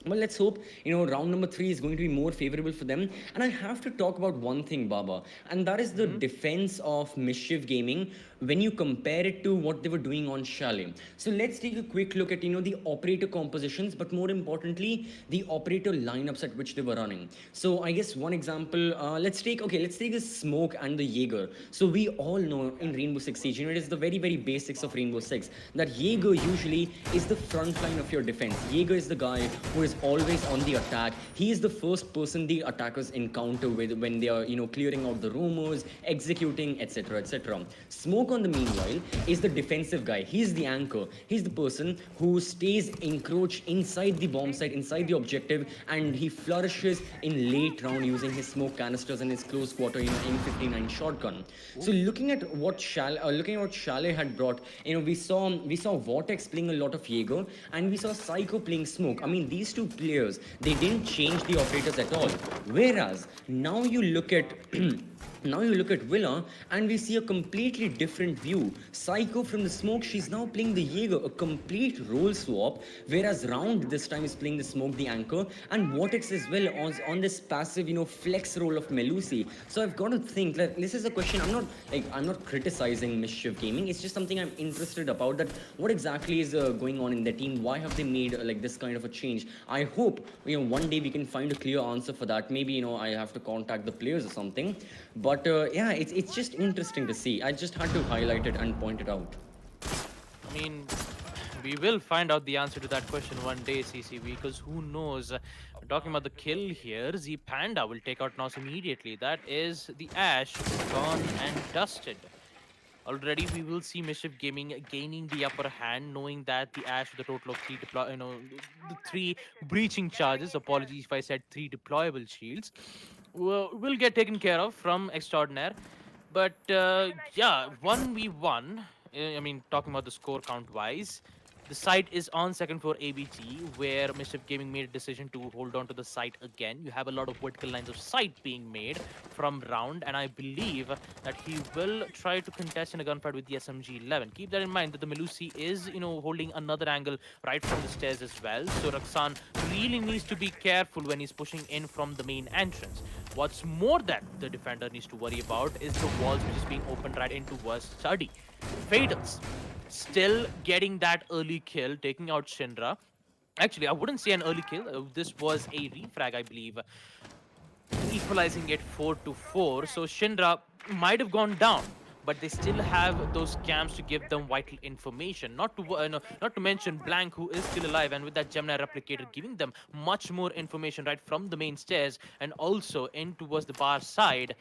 Well, let's hope, round number 3 is going to be more favorable for them. And I have to talk about one thing, Baba, and that is the defense of Mischief Gaming when you compare it to what they were doing on Chalet. So let's take a quick look at, the operator compositions, but more importantly, the operator lineups at which they were running. So I guess one example, let's take the Smoke and the Jaeger. So we all know in Rainbow Six Siege, it is the very, very basics of Rainbow Six, that Jaeger usually is the front line of your defense. Jaeger is the guy who is always on the attack. He is the first person the attackers encounter with when they are, clearing out the rumors, executing, etc., etc. Smoke, on the meanwhile, is the defensive guy. He's the anchor. He's the person who stays encroached inside the bomb site, inside the objective, and he flourishes in late round using his smoke canisters and his close quarter, M59 shotgun. So looking at what Chalet had brought, we saw Vortex playing a lot of Jaeger, and we saw Psycho playing Smoke. These two players, they didn't change the operators at all. Whereas now you look at Villa, and we see a completely different view. Psycho from the Smoke, she's now playing the Jaeger, a complete role swap, whereas Round this time is playing the Smoke, the anchor, and Vortex as well on this passive, flex role of Melusi. So I've got to think that this is a question. I'm not criticizing Mischief Gaming. It's just something I'm interested about, that what exactly is going on in their team. Why have they made this kind of a change? I hope one day we can find a clear answer for that. Maybe I have to contact the players or something. But it's just interesting to see. I just had to highlight it and point it out. We will find out the answer to that question one day, CCV, because who knows? We're talking about the kill here. Z Panda will take out Nos immediately. That is the Ash gone and dusted. Already, we will see Mischief Gaming gaining the upper hand, knowing that the Ash with a total of 3 the 3 breaching charges. Apologies if I said 3 deployable shields. Will get taken care of from Extraordinaire. But 1v1, talking about the score count wise, the site is on second floor ABG, where Mischief Gaming made a decision to hold on to the site again. You have a lot of vertical lines of sight being made from Round, and I believe that he will try to contest in a gunfight with the SMG-11. Keep that in mind that the Melusi is, holding another angle right from the stairs as well. So Roxanne really needs to be careful when he's pushing in from the main entrance. What's more that the defender needs to worry about is the walls which is being opened right into Worst Study. Fatals still getting that early kill, taking out Shinra. Actually, I wouldn't say an early kill. This was a refrag, I believe, equalizing it 4-4. So Shinra might have gone down, but they still have those cams to give them vital information. Not to mention Blank, who is still alive, and with that Gemini replicator giving them much more information right from the main stairs and also in towards the bar side.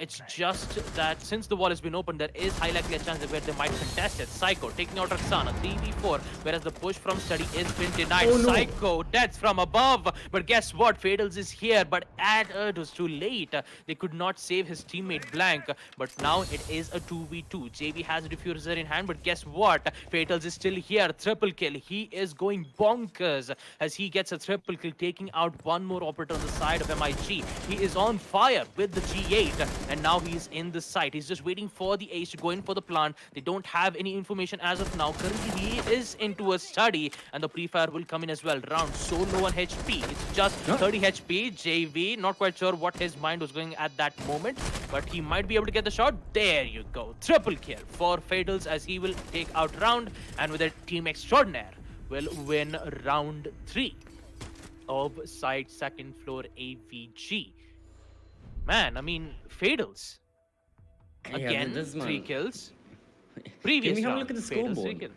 It's just that since the wall has been opened, there is high likely a chance where they might contest it. Psycho taking out Roxana, 3v4, whereas the push from Study is been denied. Oh, no. Psycho, death from above. But guess what? Fatals is here, but it was too late. They could not save his teammate Blank, but now it is a 2v2. JV has a diffuser in hand, but guess what? Fatals is still here. Triple kill. He is going bonkers as he gets a triple kill, taking out one more operator on the side of MIG. He is on fire with the G8, and now he's in the site. He's just waiting for the ace to go in for the plant. They don't have any information as of now. Currently, he is into a study, and the pre-fire will come in as well. Round so low on HP. It's just 30 HP. JV, not quite sure what his mind was going at that moment, but he might be able to get the shot. There you go. Triple kill for Fatals as he will take out round, and with a team extraordinaire will win round 3 of side second floor AVG. Man, I mean, Fatals. Yeah, Again, this 3 man. kills. Previous Can we have a round, look at the Fatals, 3 scoreboard? kills.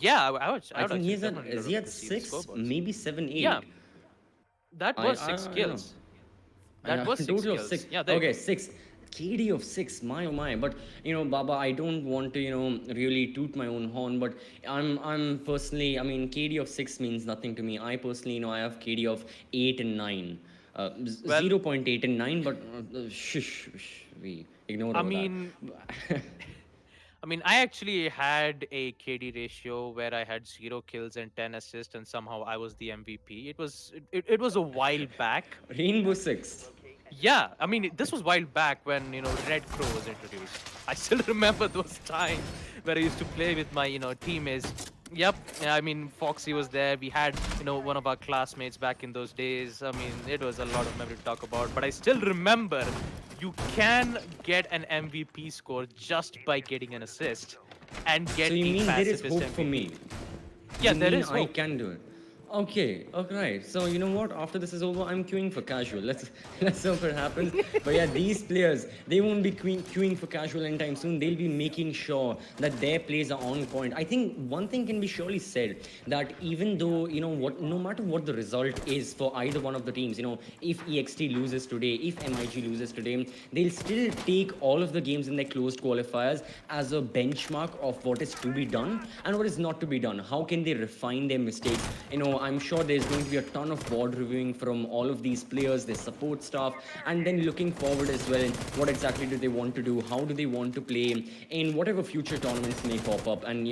Yeah, I would I think he's at, definitely is he love at to see the 6, scoreboards. maybe 7, 8? Yeah, that was I 6 don't kills. know. That was 6 total kills. of 6. Yeah, there you Okay, go. 6. KD of 6, my oh my. But Baba, I don't want to really toot my own horn, but I'm personally, I mean, KD of 6 means nothing to me. I personally, I have KD of 8 and 9. Well- 0.8 and 9, but shush, we ignore I all mean, that. I actually had a KD ratio where I had 0 kills and 10 assists, and somehow I was the MVP. It was a while back. Rainbow 6. Yeah, I mean, this was while back when, Red Crow was introduced. I still remember those times where I used to play with my, teammates. Yep, I mean, Foxy was there. We had, one of our classmates back in those days. I mean, it was a lot of memory to talk about. But I still remember you can get an MVP score just by getting an assist and get So you a mean there is pacifist hope for MVP. me? Yeah, You there mean is I hope. can do it. Okay, right. So you know what? After this is over, I'm queuing for casual. Let's hope it happens. But yeah, these players, they won't be queuing for casual anytime soon. They'll be making sure that their plays are on point. I think one thing can be surely said, that even though no matter what the result is for either one of the teams, if EXT loses today, if MIG loses today, they'll still take all of the games in their closed qualifiers as a benchmark of what is to be done and what is not to be done. How can they refine their mistakes? I'm sure there's going to be a ton of board reviewing from all of these players, their support staff, and then looking forward as well. What exactly do they want to do? How do they want to play in whatever future tournaments may pop up? And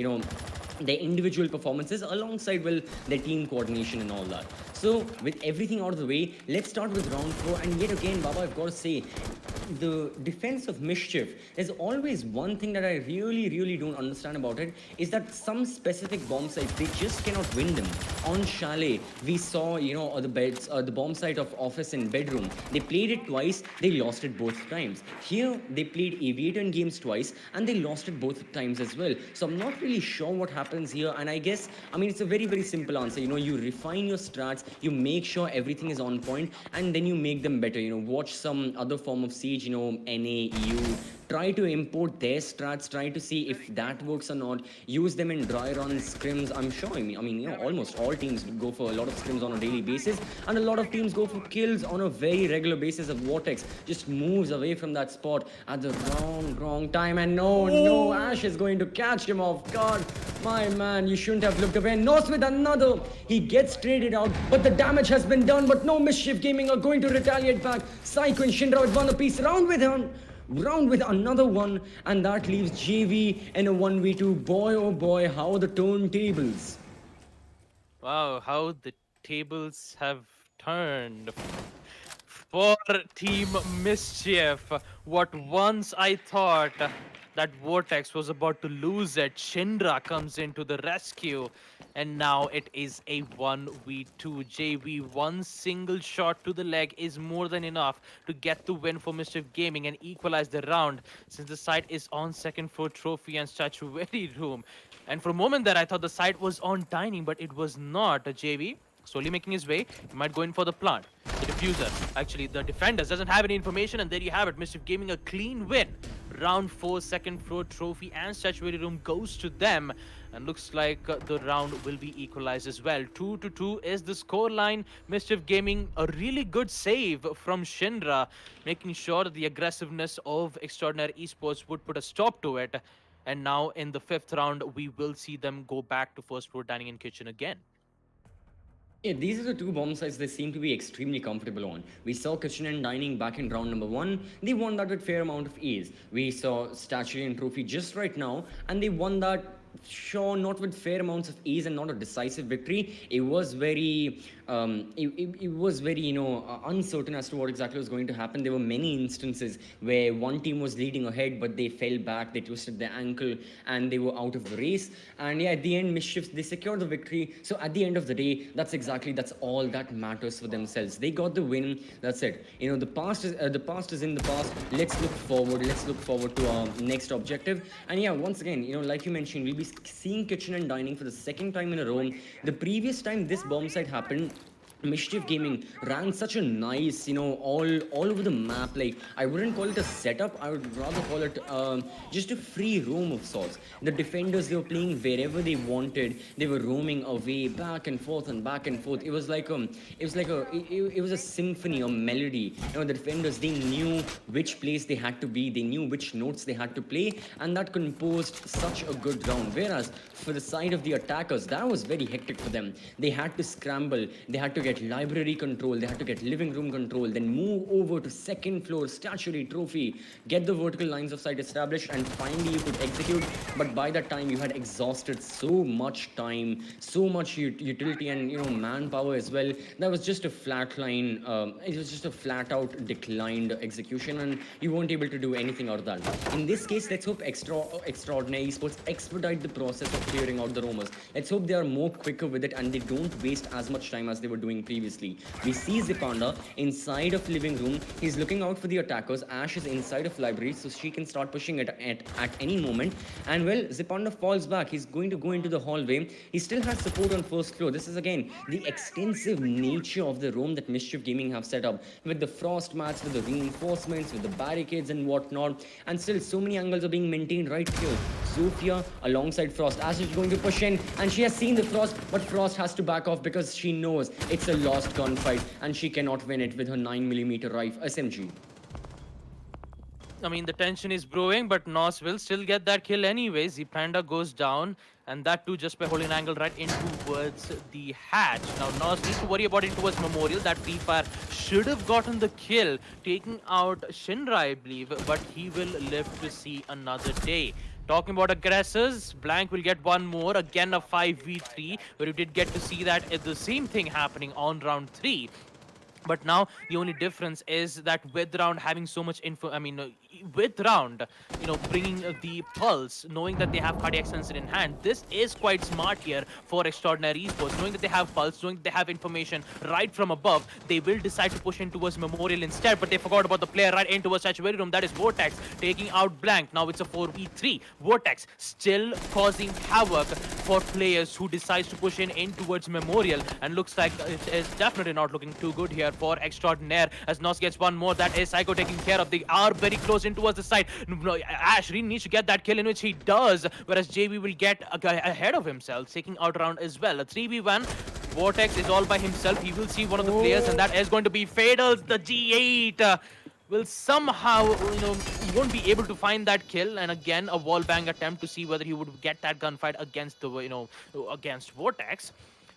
their individual performances alongside their team coordination and all that. So with everything out of the way, let's start with round 4. And yet again, Baba, I've got to say, the defense of Mischief, there's always one thing that I really don't understand about it, is that some specific bomb sites, they just cannot win them. On Chalet, we saw, the bomb site of Office and Bedroom. They played it twice, they lost it both times. Here, they played Aviator in games twice, and they lost it both times as well. So I'm not really sure what happens here, and I guess, it's a very simple answer. You refine your strats, you make sure everything is on point, and then you make them better. Watch some other form of Siege, NA, EU, try to import their strats, try to see if that works or not, use them in dry runs, scrims. I'm sure, almost all teams go for a lot of scrims on a daily basis, and a lot of teams go for kills on a very regular basis. Of Vortex just moves away from that spot at the wrong time, and no, Ash is going to catch him off guard. My man, you shouldn't have looked away. Nos with another. He gets traded out, but the damage has been done. But no, Mischief Gaming are going to retaliate back. Psycho and Shinra with one apiece. Round with another one, and that leaves JV in a 1v2. Boy, oh boy, how the turntables. Wow, how the tables have turned for Team Mischief. What once I thought that Vortex was about to lose it, Shinra comes into the rescue, and now it is a 1v2. JV, one single shot to the leg is more than enough to get the win for Mischief Gaming and equalize the round, since the site is on second floor trophy and statuary room. And for a moment there, I thought the site was on dining, but it was not. JV slowly making his way. He might go in for the plant. The diffuser, actually the defenders, doesn't have any information, and there you have it. Mischief Gaming a clean win. Round 4, second floor trophy and statuary room goes to them. and looks like the round will be equalized as well. 2-2 is the score line. Mischief Gaming, a really good save from Shinra, making sure that the aggressiveness of Extraordinary Esports would put a stop to it. And now in the fifth round, we will see them go back to first floor dining and kitchen again. Yeah, these are the two bomb sites they seem to be extremely comfortable on. We saw Kitchen and Dining back in round number 1. They won that with fair amount of ease. We saw Statue and Trophy just right now, and they won that, sure, not with fair amounts of ease and not a decisive victory. It was very it was very, uncertain as to what exactly was going to happen. There were many instances where one team was leading ahead, but they fell back, they twisted their ankle, and they were out of the race. And yeah, at the end, Mischiefs, they secured the victory. So at the end of the day, that's all that matters for themselves. They got the win. That's it. The past is in the past. Let's look forward. Let's look forward to our next objective. And yeah, once again, like you mentioned, we'll be seeing Kitchen and Dining for the second time in a row. The previous time this bomb site happened, Mischief Gaming ran such a nice, all over the map. Like, I wouldn't call it a setup. I would rather call it just a free roam of sorts. The defenders, they were playing wherever they wanted. They were roaming away, back and forth and back and forth. It was like it was a symphony, a melody. The defenders, they knew which place they had to be. They knew which notes they had to play, and that composed such a good round. Whereas for the side of the attackers, that was very hectic for them. They had to scramble. They had to get library control, they had to get living room control, then move over to second floor, statuary, trophy, get the vertical lines of sight established, and finally you could execute. But by that time, you had exhausted so much time, so much utility, and manpower as well. That was just a flat line. It was just a flat out declined execution, and you weren't able to do anything out of that. In this case, let's hope Extraordinary Esports expedite the process of clearing out the roamers. Let's hope they are more quicker with it and they don't waste as much time as they were doing previously. We see Zipanda inside of living room. He's looking out for the attackers. Ash is inside of library, so she can start pushing it at any moment. And well, Zipanda falls back. He's going to go into the hallway. He still has support on first floor. This is again the extensive nature of the room that Mischief Gaming have set up, with the frost mats, with the reinforcements, with the barricades and whatnot. And still so many angles are being maintained right here. Zofia alongside Frost. Ash is going to push in, and she has seen the Frost, but Frost has to back off because she knows it's a lost gunfight and she cannot win it with her 9mm rifle SMG. I mean, the tension is brewing, but Nos will still get that kill anyway. Zipanda goes down, and that too just by holding an angle right in towards the hatch. Now, Nos needs to worry about it towards Memorial. That free fire should have gotten the kill, taking out Shinra, I believe, but he will live to see another day. Talking about aggressors, Blank will get one more, again a 5v3, where you did get to see that the same thing happening on round 3. But now the only difference is that with round having so much info, with round, bringing the pulse, knowing that they have cardiac sensor in hand, this is quite smart here for Extraordinary Esports. Knowing that they have pulse, knowing that they have information right from above, they will decide to push in towards Memorial instead, but they forgot about the player right in towards Statuary Room. That is Vortex taking out Blank. Now it's a 4v3. Vortex still causing havoc for players who decides to push in towards Memorial, and looks like it is definitely not looking too good here for Extraordinaire, as Nos gets one more. That is Psycho taking care of. They are very close in towards the side. Ash really needs to get that kill, in which he does, whereas JB will get ahead of himself, taking out round as well. A 3v1. Vortex is all by himself. He will see one of the players, and that is going to be fatal. The G8 will somehow, he won't be able to find that kill, and again a wall bang attempt to see whether he would get that gunfight against the, against Vortex.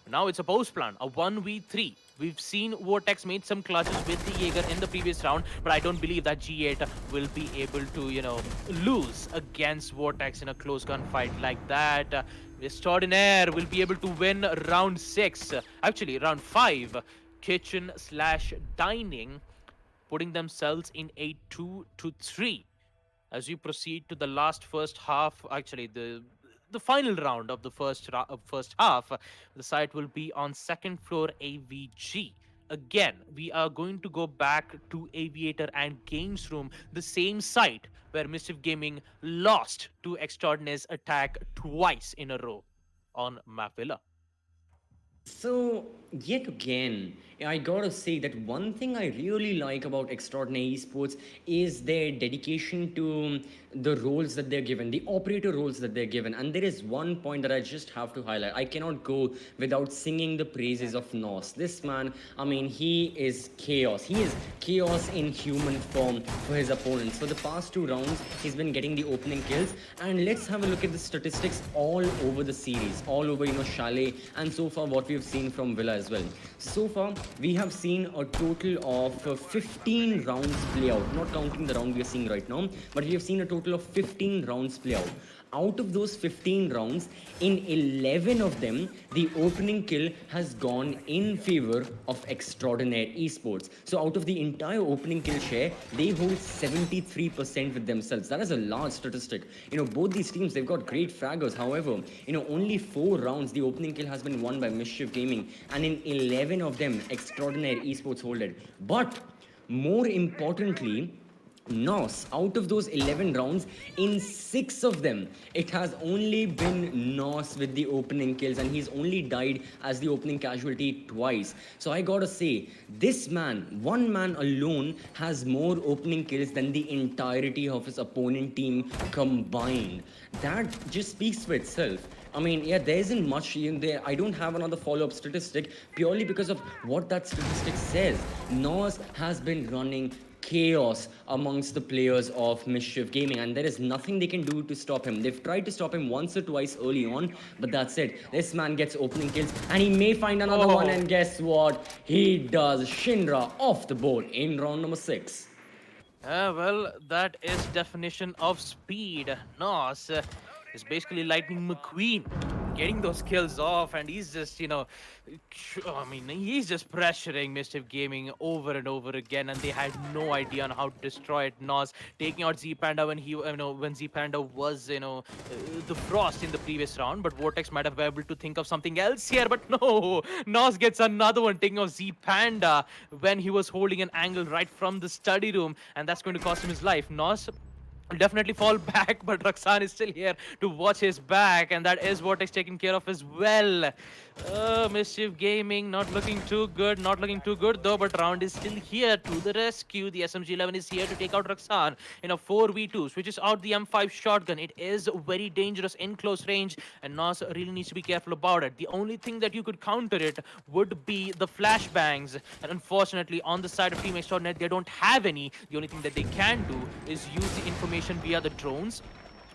Now it's a post plan, a 1v3. We've seen Vortex made some clutches with the Jaeger in the previous round, but I don't believe that G8 will be able to, lose against Vortex in a close gunfight like that. Extraordinaire will be able to win round 6, actually round 5, kitchen/dining, putting themselves in a 2-3. As we proceed to the first half, actually the final round of the first half, the site will be on second floor AVG. Again, we are going to go back to Aviator and Games Room, the same site where Mischief Gaming lost to Extraordinaire's attack twice in a row on Map Villa. So, yet again, I gotta say that one thing I really like about Extraordinary Esports is their dedication to the roles that they're given, the operator roles that they're given. And there is one point that I just have to highlight. I cannot go without singing the praises of Nos. This man, I mean, he is chaos. He is chaos in human form for his opponents. For the past 2 rounds, he's been getting the opening kills. And let's have a look at the statistics all over the series, all over, Chalet, and so far what we've seen from Villa as well. So far, we have seen a total of 15 rounds play out, not counting the round we are seeing right now, but we have seen a total of 15 rounds play out. Out of those 15 rounds, in 11 of them, the opening kill has gone in favor of Extraordinaire Esports. So out of the entire opening kill share, they hold 73% with themselves. That is a large statistic. Both these teams, they've got great fraggers. However, only 4 rounds, the opening kill has been won by Mischief Gaming. And in 11 of them, Extraordinaire Esports hold it. But more importantly, Nos, out of those 11 rounds, in 6 of them, it has only been Nos with the opening kills, and he's only died as the opening casualty twice. So I gotta say, this man, one man alone, has more opening kills than the entirety of his opponent team combined. That just speaks for itself. I mean, yeah, there isn't much in there. I don't have another follow-up statistic purely because of what that statistic says. Nos has been running chaos amongst the players of Mischief Gaming, and there is nothing they can do to stop him. They've tried to stop him once or twice early on, but that's it. This man gets opening kills, and he may find another one, and guess what? He does. Shinra off the board in round number 6. Well, that is definition of speed. Nos is basically Lightning McQueen, getting those kills off, and he's just, he's just pressuring Mischief Gaming over and over again, and they had no idea on how to destroy it. Nos taking out Z Panda when when Z Panda was, the Frost in the previous round, but Vortex might have been able to think of something else here, but no, Nos gets another one, taking out Z Panda when he was holding an angle right from the study room, and that's going to cost him his life. Nos will definitely fall back, but Raksan is still here to watch his back, and that is what is taken care of as well. Mischief Gaming not looking too good, though, but round is still here to the rescue. The SMG-11 is here to take out Raksan in a 4v2, switches out the M5 shotgun. It is very dangerous in close range, and Nos really needs to be careful about it. The only thing that you could counter it would be the flashbangs, and unfortunately on the side of Team Extraordinaire, they don't have any. The only thing that they can do is use the information via the drones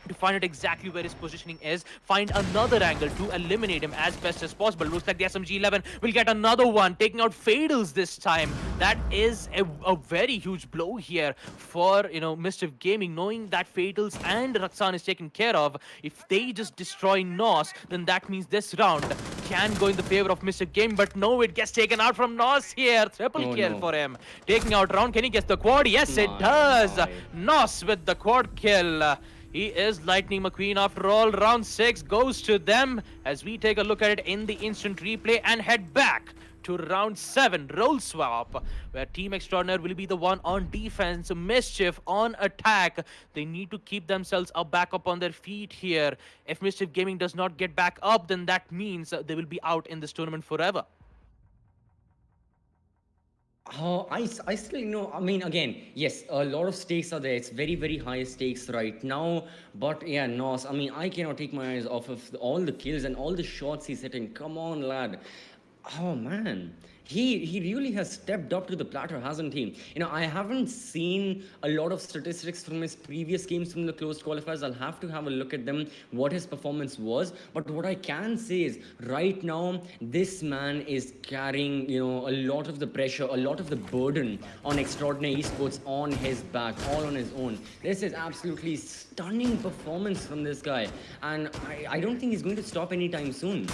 to find out exactly where his positioning is, find another angle to eliminate him as best as possible. Looks like the SMG-11 will get another one, taking out Fadals this time. That is a very huge blow here for, Mischief Gaming, knowing that Fadals and Raksan is taken care of. If they just destroy Nos, then that means this round can go in the favor of Mischief Gaming, but no, it gets taken out from Nos here. Triple kill for him. Taking out round. Can he get the quad? Yes, it does. Nos with the quad kill. He is Lightning McQueen after all. Round 6 goes to them as we take a look at it in the instant replay and head back to round 7, role swap, where Team Extraordinaire will be the one on defense, Mischief on attack. They need to keep themselves back up on their feet here. If Mischief Gaming does not get back up, then that means they will be out in this tournament forever. I still, I mean, again, yes, a lot of stakes are there. It's very, very high stakes right now. But yeah, Nos, I mean, I cannot take my eyes off of all the kills and all the shots he's hitting. Come on, lad. Oh, man. He really has stepped up to the platter, hasn't he? I haven't seen a lot of statistics from his previous games from the closed qualifiers. I'll have to have a look at them, what his performance was. But what I can say is, right now, this man is carrying, a lot of the pressure, a lot of the burden on Extraordinary Esports on his back, all on his own. This is absolutely stunning performance from this guy. And I don't think he's going to stop anytime soon.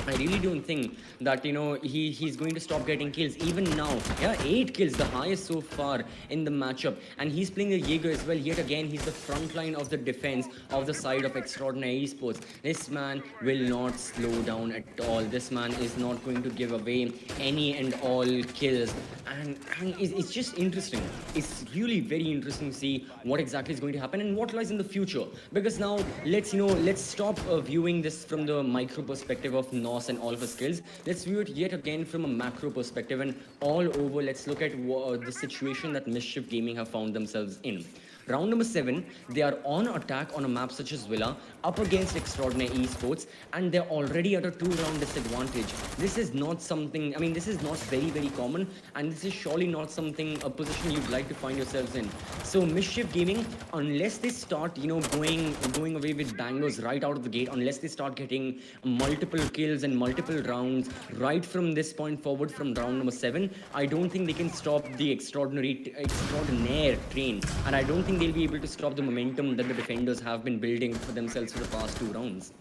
I really don't think that, he's going to stop stop getting kills. Even now, yeah, 8 kills, the highest so far in the matchup. And he's playing the Jaeger as well. Yet again, he's the front line of the defense of the side of Extraordinary Esports. This man will not slow down at all. This man is not going to give away any and all kills. And it's just interesting. It's really very interesting to see what exactly is going to happen and what lies in the future. Because now, let's stop viewing this from the micro perspective of Nos and all of his skills. Let's view it yet again from a macro perspective, and all over, let's look at the situation that Mischief Gaming have found themselves in. Round number 7, they are on attack on a map such as Villa, up against Extraordinary Esports, and they're already at a 2-round disadvantage. This is not something, I mean, this is not very, very common, and this is surely not something, a position you'd like to find yourselves in. So Mischief Gaming, unless they start, going away with bangers right out of the gate, unless they start getting multiple kills and multiple rounds right from this point forward, from round number 7, I don't think they can stop the extraordinaire train, and I don't think they'll be able to stop the momentum that the defenders have been building for themselves for the past 2 rounds.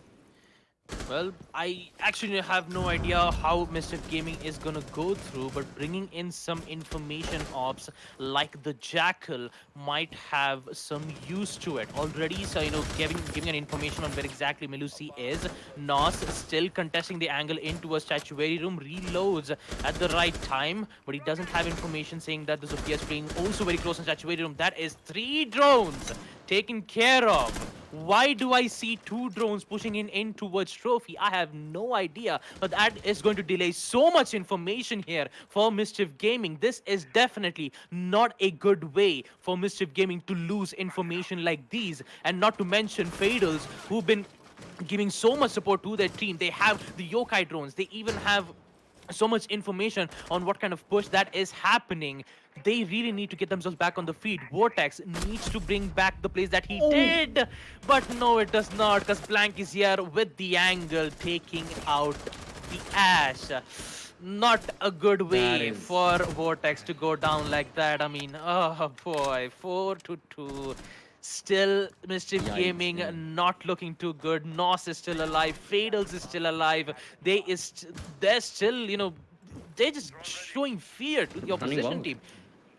Well, I actually have no idea how Mischief Gaming is gonna go through, but bringing in some information ops like the Jackal might have some use to it. Already, so giving an information on where exactly Melusi is. Nos still contesting the angle into a statuary room, reloads at the right time, but he doesn't have information saying that the Sophia is playing also very close in statuary room. That is 3 drones taken care of. Why do I see 2 drones pushing in towards Trophy? I have no idea, but that is going to delay so much information here for Mischief Gaming. This is definitely not a good way for Mischief Gaming to lose information like these, and not to mention Fadals, who've been giving so much support to their team. They have the Yokai drones. They even have so much information on what kind of push that is happening. They really need to get themselves back on the feet. Vortex needs to bring back the plays that he did, but no, it does not, because Blank is here with the angle, taking out the Ash. Not a good way for Vortex to go down like that. I mean, oh boy, 4-2. Still, Mischief Gaming not looking too good. Nos is still alive. Fadals is still alive. They're still, they're just showing fear to the opposition team.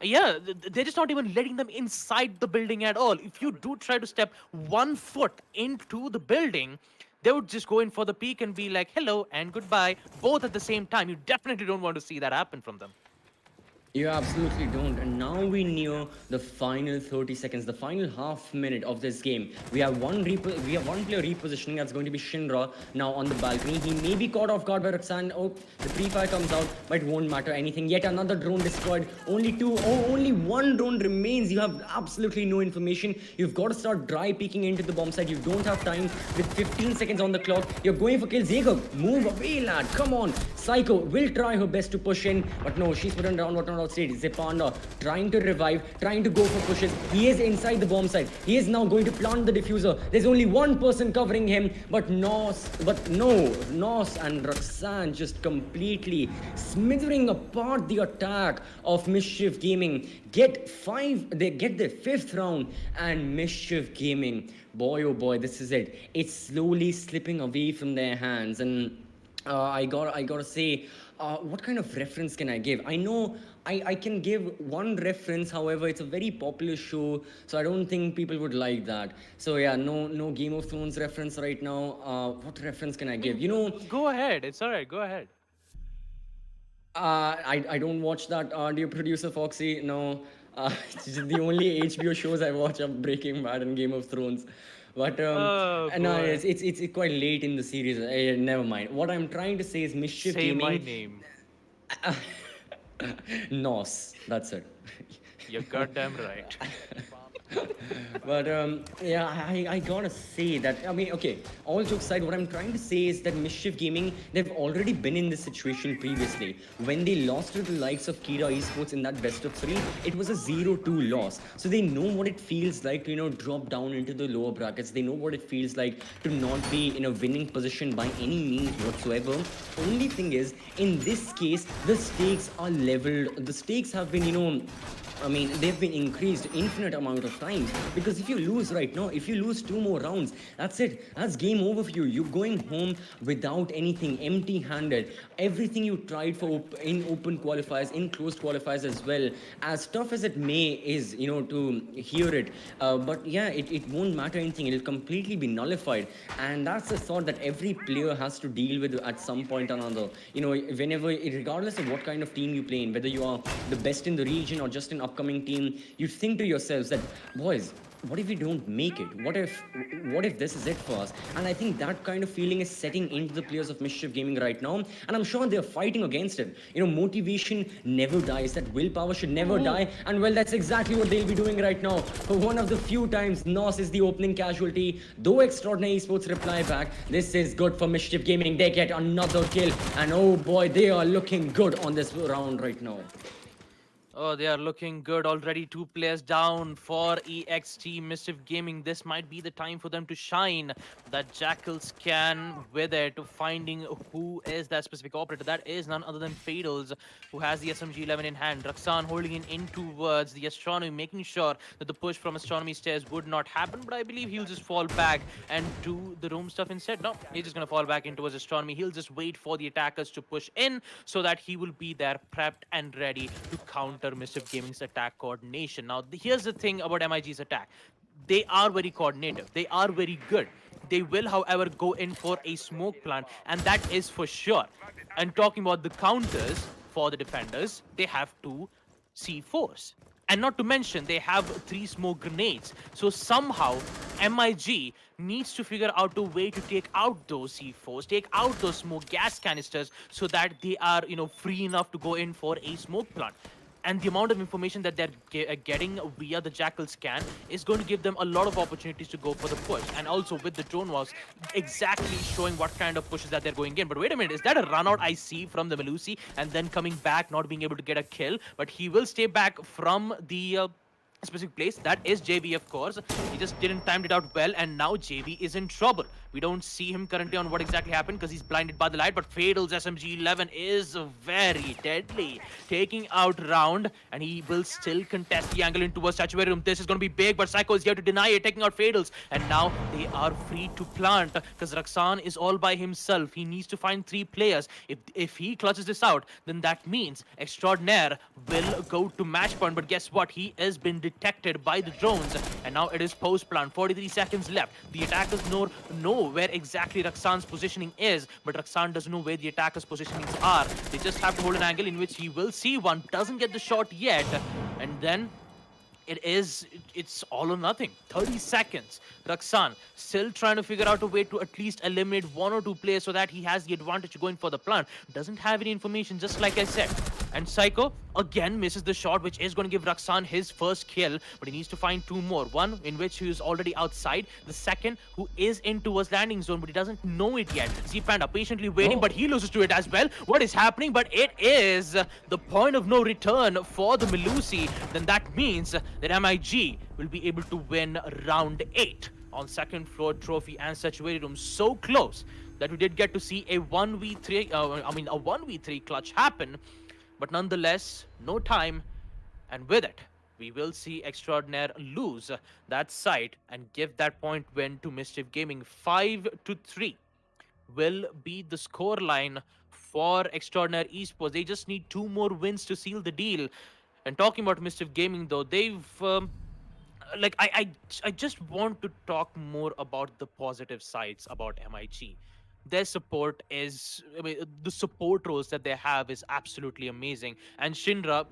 Yeah, they're just not even letting them inside the building at all. If you do try to step 1 foot into the building, they would just go in for the peek and be like, hello and goodbye, both at the same time. You definitely don't want to see that happen from them. You absolutely don't. And now we near the final 30 seconds, the final half minute of this game. We have one player repositioning. That's going to be Shinra now on the balcony. He may be caught off guard by Roxanne. Oh, the pre-fire comes out, but it won't matter anything. Yet another drone destroyed. Only 1 drone remains. You have absolutely no information. You've got to start dry peeking into the bomb site. You don't have time. With 15 seconds on the clock, you're going for kills. Jacob, move away, lad. Come on. Psycho will try her best to push in, but no, she's put down what not outside. Zepanda trying to revive, trying to go for pushes. He is inside the bomb site. He is now going to plant the diffuser. There's only one person covering him, but Nos and Roxanne just completely smithering apart the attack of Mischief Gaming. They get their 5th round, and Mischief Gaming, boy oh boy, this is it. It's slowly slipping away from their hands, and I gotta say, what kind of reference can I give? I know I can give one reference, however, it's a very popular show, so I don't think people would like that. So yeah, no Game of Thrones reference right now. What reference can I give? Go ahead. It's alright. Go ahead. I don't watch that. Dear producer Foxy, no. The only HBO shows I watch are Breaking Bad and Game of Thrones. But no, it's quite late in the series. Never mind. What I'm trying to say is Mischief Gaming. Say my name. Nos. That's it. You're goddamn right. But yeah, I gotta say that, I mean, okay, all jokes aside, what I'm trying to say is that Mischief Gaming, they've already been in this situation previously. When they lost to the likes of Kira Esports in that best of 3, it was a 0-2 loss. So they know what it feels like to, drop down into the lower brackets. They know what it feels like to not be in a winning position by any means whatsoever. Only thing is, in this case, the stakes are leveled. The stakes have been, I mean, they've been increased infinite amount of times. Because if you lose right now, if you lose 2 more rounds, that's it. That's game over for you. You're going home without anything, empty-handed. Everything you tried for in open qualifiers, in closed qualifiers as well, as tough as it may is, to hear it. But yeah, it won't matter anything. It'll completely be nullified. And that's the thought that every player has to deal with at some point or another. Whenever, regardless of what kind of team you play in, whether you are the best in the region or just an upcoming team, you think to yourselves that, boys, what if we don't make it? What if this is it for us? And I think that kind of feeling is setting into the players of Mischief Gaming right now, and I'm sure they're fighting against it. Motivation never dies. That willpower should never die. And well, that's exactly what they'll be doing right now. For one of the few times, Nos is the opening casualty. Though Extraordinary Esports reply back, this is good for Mischief Gaming. They get another kill, and oh boy, they are looking good on this round right now. Oh, they are looking good already. 2 players down for EXT Mischief Gaming. This might be the time for them to shine. That Jackal scan with it, finding who is that specific operator. That is none other than Fadels, who has the SMG-11 in hand. Raksan holding it in towards the Astronomy, making sure that the push from Astronomy stairs would not happen. But I believe he'll just fall back and do the roam stuff instead. No, he's just going to fall back in towards Astronomy. He'll just wait for the attackers to push in so that he will be there prepped and ready to counter Mischief Gaming's attack coordination. Now, here's the thing about MIG's attack. They are very coordinative. They are very good. They will, however, go in for a smoke plant, and that is for sure. And talking about the counters for the defenders, they have 2 C4s. And not to mention, they have 3 smoke grenades. So somehow, MIG needs to figure out a way to take out those C4s, take out those smoke gas canisters, so that they are, free enough to go in for a smoke plant. And the amount of information that they're getting via the Jackal scan is going to give them a lot of opportunities to go for the push. And also with the drone walls, exactly showing what kind of pushes that they're going in. But wait a minute, is that a run out I see from the Melusi and then coming back, not being able to get a kill? But he will stay back from the specific place. That is JV, of course. He just didn't time it out well, and now JV is in trouble. We don't see him currently on what exactly happened because he's blinded by the light, but Fadel's SMG-11 is very deadly. Taking out round, and he will still contest the angle into a statuary room. This is going to be big, but Psycho is here to deny it, taking out Fadel's. And now they are free to plant because Raksan is all by himself. He needs to find 3 players. If he clutches this out, then that means Extraordinaire will go to match point. But guess what? He has been detected by the drones, and now it is post plant. 43 seconds left. The attackers know where exactly Raksan's positioning is, but Raksan doesn't know where the attackers' positionings are. They just have to hold an angle in which he will see one, doesn't get the shot yet, and then it's all or nothing. 30 seconds. Raksan still trying to figure out a way to at least eliminate 1 or 2 players so that he has the advantage going for the plant. Doesn't have any information, just like I said. And Psycho again misses the shot, which is going to give Raksan his first kill, but he needs to find 2 more. One in which he is already outside. The second who is in towards landing zone, but he doesn't know it yet. Z-Panda patiently waiting, but he loses to it as well. What is happening? But it is the point of no return for the Melusi. Then that means that MIG will be able to win round 8 on second floor trophy and statuary room. So close that we did get to see a 1v3, a 1v3 clutch happen. But nonetheless, no time, and with it, we will see Extraordinaire lose that side and give that point win to Mischief Gaming. 5-3 will be the score line for Extraordinaire Esports. They just need 2 more wins to seal the deal. And talking about Mischief Gaming, though, they've I just want to talk more about the positive sides about MIG. Their support is, the support roles that they have is absolutely amazing. And Shinra,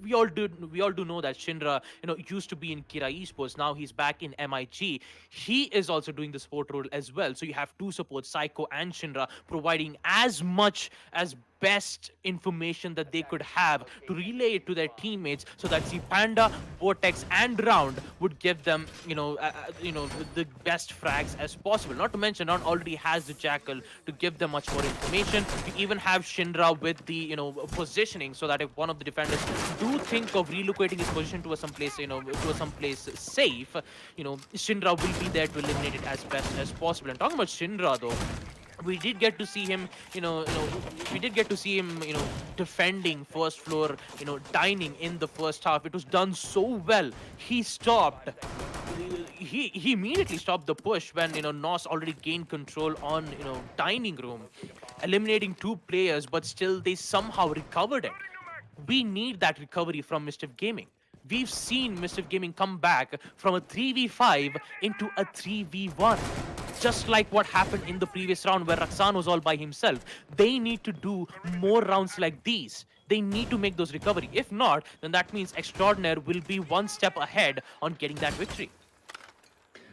we all do know that Shinra, used to be in Kira Esports. Now he's back in MIG. He is also doing the support role as well. So you have 2 supports, Psycho and Shinra, providing as much as best information that they could have to relay it to their teammates, so that the Panda, Vortex, and Round would give them, the best frags as possible. Not to mention, Round already has the Jackal to give them much more information. You even have Shinra with the, positioning, so that if one of the defenders do think of relocating his position to someplace, safe, Shinra will be there to eliminate it as best as possible. And talking about Shinra, though, we did get to see him, we did get to see him, defending first floor, dining in the first half. It was done so well. He stopped. He immediately stopped the push when Nos already gained control on dining room, eliminating two players, but still they somehow recovered it. We need that recovery from Mischief Gaming. We've seen Mischief Gaming come back from a 3v5 into a 3v1. Just like what happened in the previous round where Raksan was all by himself. They need to do more rounds like these. They need to make those recovery. If not, then that means Extraordinaire will be one step ahead on getting that victory.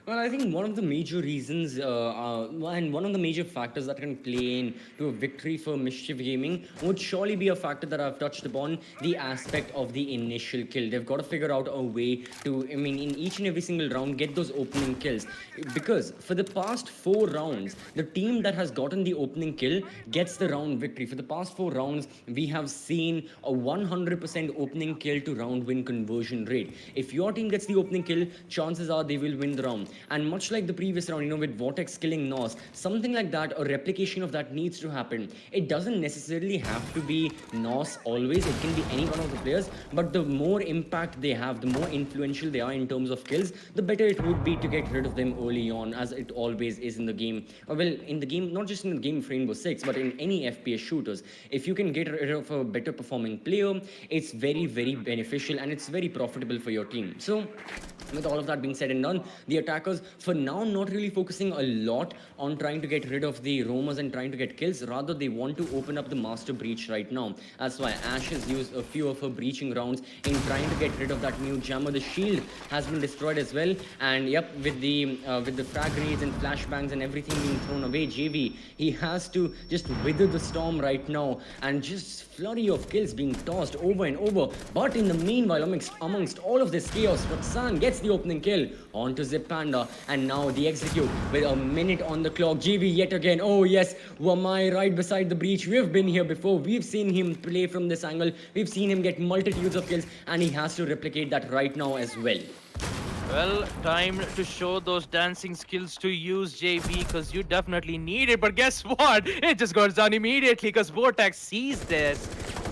Well, I think one of the major reasons and one of the major factors that can play into a victory for Mischief Gaming would surely be a factor that I've touched upon, the aspect of the initial kill. They've got to figure out a way to, in each and every single round, get those opening kills. Because for the past 4 rounds, the team that has gotten the opening kill gets the round victory. For the past 4 rounds, we have seen a 100% opening kill to round win conversion rate. If your team gets the opening kill, chances are they will win the round. And much like the previous round, with Vortex killing Nos, something like that, a replication of that needs to happen. It doesn't necessarily have to be Nos always. It can be any one of the players. But the more impact they have, the more influential they are in terms of kills, the better it would be to get rid of them early on, as it always is in the game. Well, in the game, not just in the game of Rainbow Six, but in any FPS shooters. If you can get rid of a better performing player, it's very, very beneficial and it's very profitable for your team. So, with all of that being said and done, the attackers, for now, not really focusing a lot on trying to get rid of the roamers and trying to get kills. Rather, they want to open up the master breach right now. That's why Ash has used a few of her breaching rounds in trying to get rid of that new jammer. The shield has been destroyed as well. And yep, with the frag grenades and flashbangs and everything being thrown away, JV, he has to just wither the storm right now and just flurry of kills being tossed over and over. But in the meanwhile, amongst all of this chaos, Roxanne gets the opening kill onto Zip Panda, and now the execute with a minute on the clock. GV yet again. Oh yes, Wamai right beside the breach. We've been here before. We've seen him play from this angle. We've seen him get multitudes of kills, and he has to replicate that right now as well. Well, time to show those dancing skills to use, JV, because you definitely need it. But guess what? It just got done immediately because Vortex sees this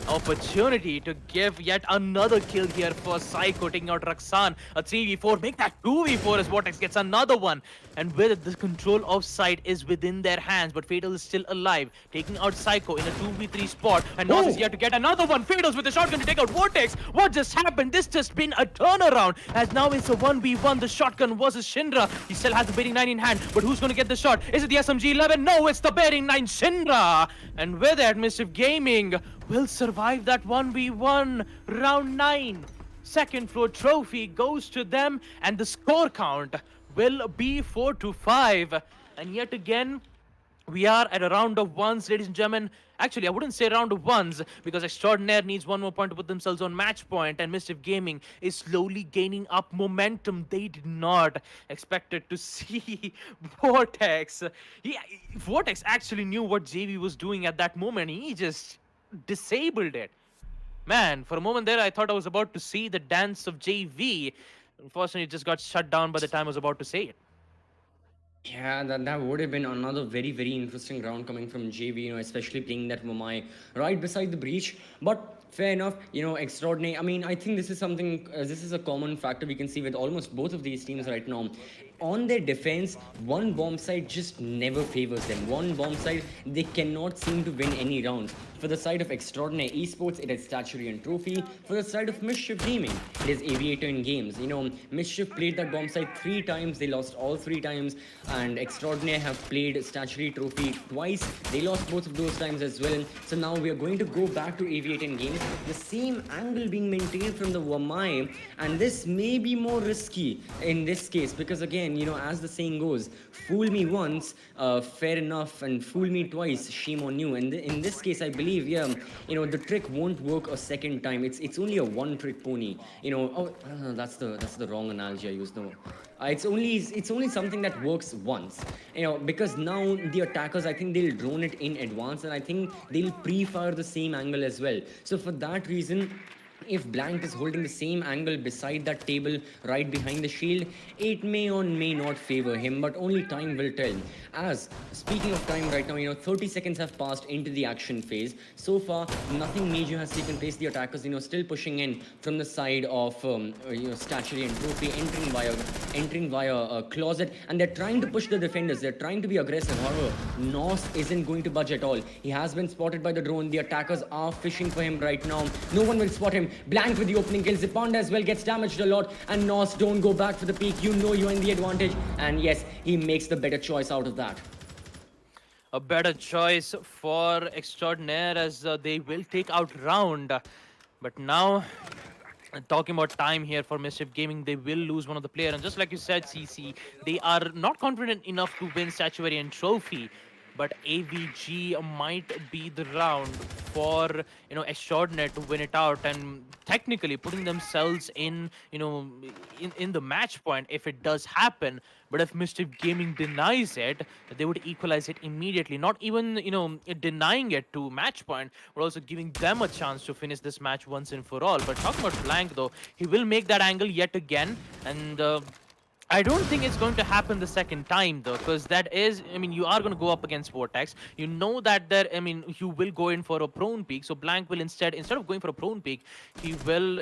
opportunity to give yet another kill here for Psycho, taking out Raksan. A 3v4, make that 2v4 as Vortex gets another one. And with the control of site is within their hands, but Fatal is still alive, taking out Psycho in a 2v3 spot. And Nos is here to get another one. Fatal's with the shotgun to take out Vortex. What just happened? This just been a turnaround, as now it's a 1v1, the shotgun versus Shindra. He still has the Bearing 9 in hand, but who's going to get the shot? Is it the SMG-11? No, it's the Bearing 9 Shindra. And with that, Mischief Gaming will survive that 1v1 round 9. Second floor trophy goes to them, and the score count will be 4-5. And yet again, we are at a round of ones, ladies and gentlemen. Actually, I wouldn't say round of ones, because Extraordinaire needs one more point to put themselves on match point, and Mischief Gaming is slowly gaining up momentum. They did not expect it to see Vortex. Vortex actually knew what JV was doing at that moment. He just disabled it. Man, for a moment there, I thought I was about to see the dance of JV. Unfortunately, it just got shut down by the time I was about to say it. Yeah, that would have been another very, very interesting round coming from JV, especially playing that Mamai right beside the breach. But fair enough, Extraordinary. I mean, I think this is something, this is a common factor we can see with almost both of these teams right now. On their defense, one bomb site just never favors them. One bomb site, they cannot seem to win any rounds. For the side of Extraordinary Esports, it is Statuary and Trophy. For the side of Mischief Gaming, it is Aviator and Games. Mischief played that bomb site 3 times. They lost all 3 times. And Extraordinary have played Statuary Trophy twice. They lost both of those times as well. So now we are going to go back to Aviator and Games. The same angle being maintained from the Wamai. And this may be more risky in this case. Because again, as the saying goes, fool me once, fair enough, and fool me twice, shame on you. And in this case, I believe, the trick won't work a second time. It's only a one-trick pony. That's the wrong analogy I used. No, it's only something that works once. Because now the attackers, I think they'll drone it in advance, and I think they'll pre-fire the same angle as well. So for that reason, if Blank is holding the same angle beside that table right behind the shield, it may or may not favor him, but only time will tell. As speaking of time right now, 30 seconds have passed into the action phase. So far, nothing major has taken place. The attackers, still pushing in from the side of Statuary and Trophy, entering via a closet, and they're trying to push the defenders. They're trying to be aggressive. However, Nos isn't going to budge at all. He has been spotted by the drone. The attackers are fishing for him right now. No one will spot him. Blank with the opening kill. Ziponda as well gets damaged a lot, and Nos don't go back for the peak. You're in the advantage, and yes, he makes the better choice out of that. A better choice for Extraordinaire as they will take out round. But now, talking about time here for Mischief Gaming, they will lose one of the player. And just like you said, CC, they are not confident enough to win Statuary and Trophy. But AVG might be the round for Extraordinaire to win it out, and technically putting themselves in in the match point if it does happen. But if Mischief Gaming denies it, they would equalize it immediately. Not even denying it to match point, but also giving them a chance to finish this match once and for all. But talking about Blank though, he will make that angle yet again, and I don't think it's going to happen the second time though, because that is, you are going to go up against Vortex. You know that there, you will go in for a prone peak. So Blank will instead of going for a prone peak, he will,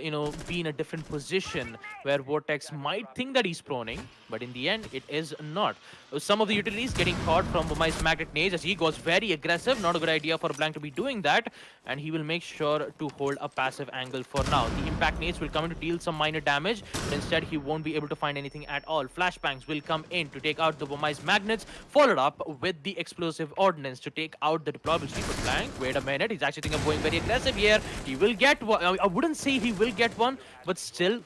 be in a different position where Vortex might think that he's proning, but in the end, it is not. Some of the utilities getting caught from Bomai's Magnet Nades as he goes very aggressive. Not a good idea for Blank to be doing that, and he will make sure to hold a passive angle for now. The Impact Nades will come in to deal some minor damage, but instead he won't be able to find anything at all. Flashbangs will come in to take out the Bomai's Magnets, followed up with the Explosive Ordnance to take out the deployable street for Blank. Wait a minute, he's actually thinking of going very aggressive here. He will get one. I wouldn't say he will get one, but still,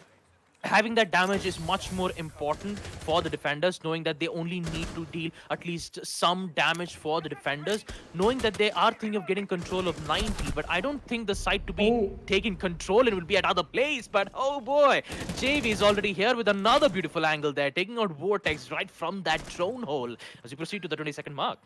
having that damage is much more important for the defenders, knowing that they only need to deal at least some damage for the defenders, knowing that they are thinking of getting control of 90, but I don't think the site to be taking control, it will be at other place. But oh boy, JV is already here with another beautiful angle there, taking out Vortex right from that drone hole as we proceed to the 20-second mark.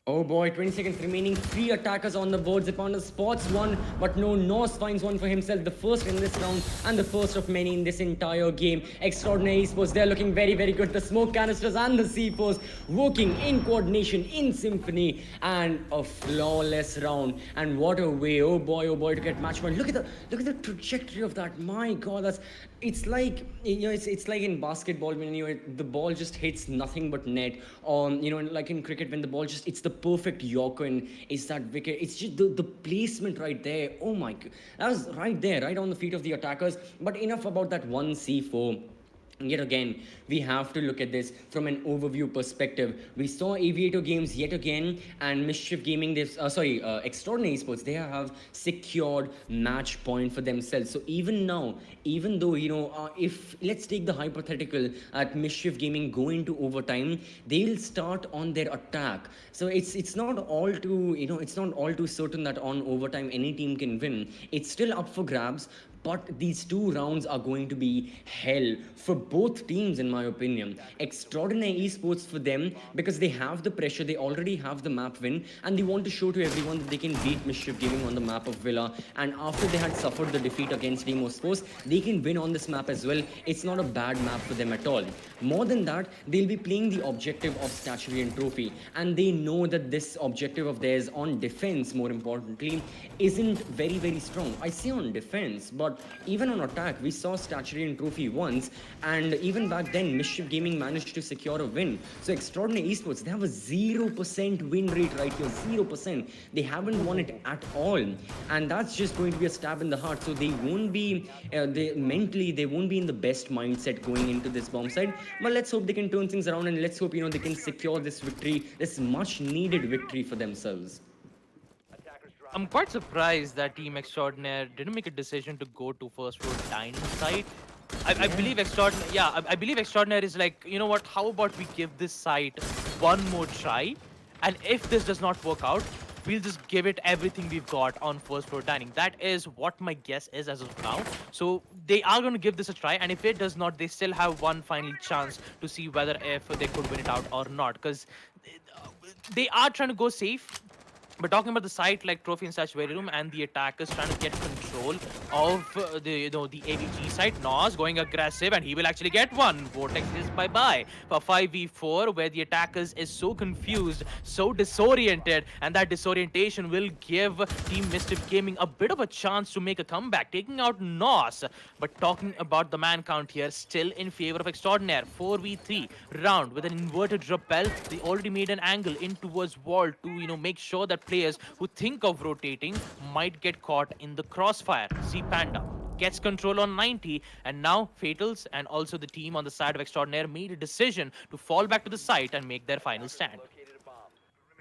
Oh boy, 20 seconds remaining. 3 attackers on the board. Ziponda spots one, but no, Nos finds one for himself. The first in this round and the first of many in this entire game. Extraordinary Esports, they're looking very, very good. The smoke canisters and the C4s working in coordination, in symphony, and a flawless round. And what a way, oh boy, to get match point. Look at the trajectory of that. My God, it's like it's like in basketball when the ball just hits nothing but net. Like in cricket when the ball just it's the perfect Yorker and it's that wicket. It's just the placement right there. Oh my God, that was right there, right on the feet of the attackers. But enough about that one C4. Yet again, we have to look at this from an overview perspective. We saw Aviator Games yet again, and Mischief Gaming, Extraordinary Esports, they have secured match point for themselves. So even now, even though, if let's take the hypothetical at Mischief Gaming go into overtime, they'll start on their attack. So it's not all too certain that on overtime any team can win. It's still up for grabs. But these 2 rounds are going to be hell for both teams, in my opinion. Extraordinary Esports for them because they have the pressure, they already have the map win, and they want to show to everyone that they can beat Mischief Gaming on the map of Villa. And after they had suffered the defeat against Demos Force, they can win on this map as well. It's not a bad map for them at all. More than that, they'll be playing the objective of Statuary and Trophy, and they know that this objective of theirs on defense, more importantly, isn't very, very strong. I say on defense, but even on attack, we saw Statuary and Trophy once, and even back then, Mischief Gaming managed to secure a win. So Extraordinary Esports, they have a 0% win rate right here, 0%. They haven't won it at all, and that's just going to be a stab in the heart. So they won't be, mentally, they won't be in the best mindset going into this bomb site. But let's hope they can turn things around, and let's hope, they can secure this victory, this much needed victory for themselves. I'm quite surprised that Team Extraordinaire didn't make a decision to go to first floor dining site. I believe Extraordinaire, I believe Extraordinaire is like, you know what, how about we give this site one more try, and if this does not work out, we'll just give it everything we've got on first floor dining. That is what my guess is as of now. So they are going to give this a try, and if it does not, they still have one final chance to see whether if they could win it out or not, because they are trying to go safe. But talking about the site like Trophy and Statuary Room and the attackers trying to get control control of the AVG side. Nos going aggressive, and he will actually get one. Vortex is bye-bye for 5v4, where the attackers is so confused, so disoriented, and that disorientation will give Team Mischief Gaming a bit of a chance to make a comeback, taking out Nos. But talking about the man count here, still in favor of Extraordinaire. 4v3 round with an inverted rappel. They already made an angle in towards wall to make sure that players who think of rotating might get caught in the crossfire. Z Panda gets control on 90, and now Fatals and also the team on the side of Extraordinaire made a decision to fall back to the site and make their final stand.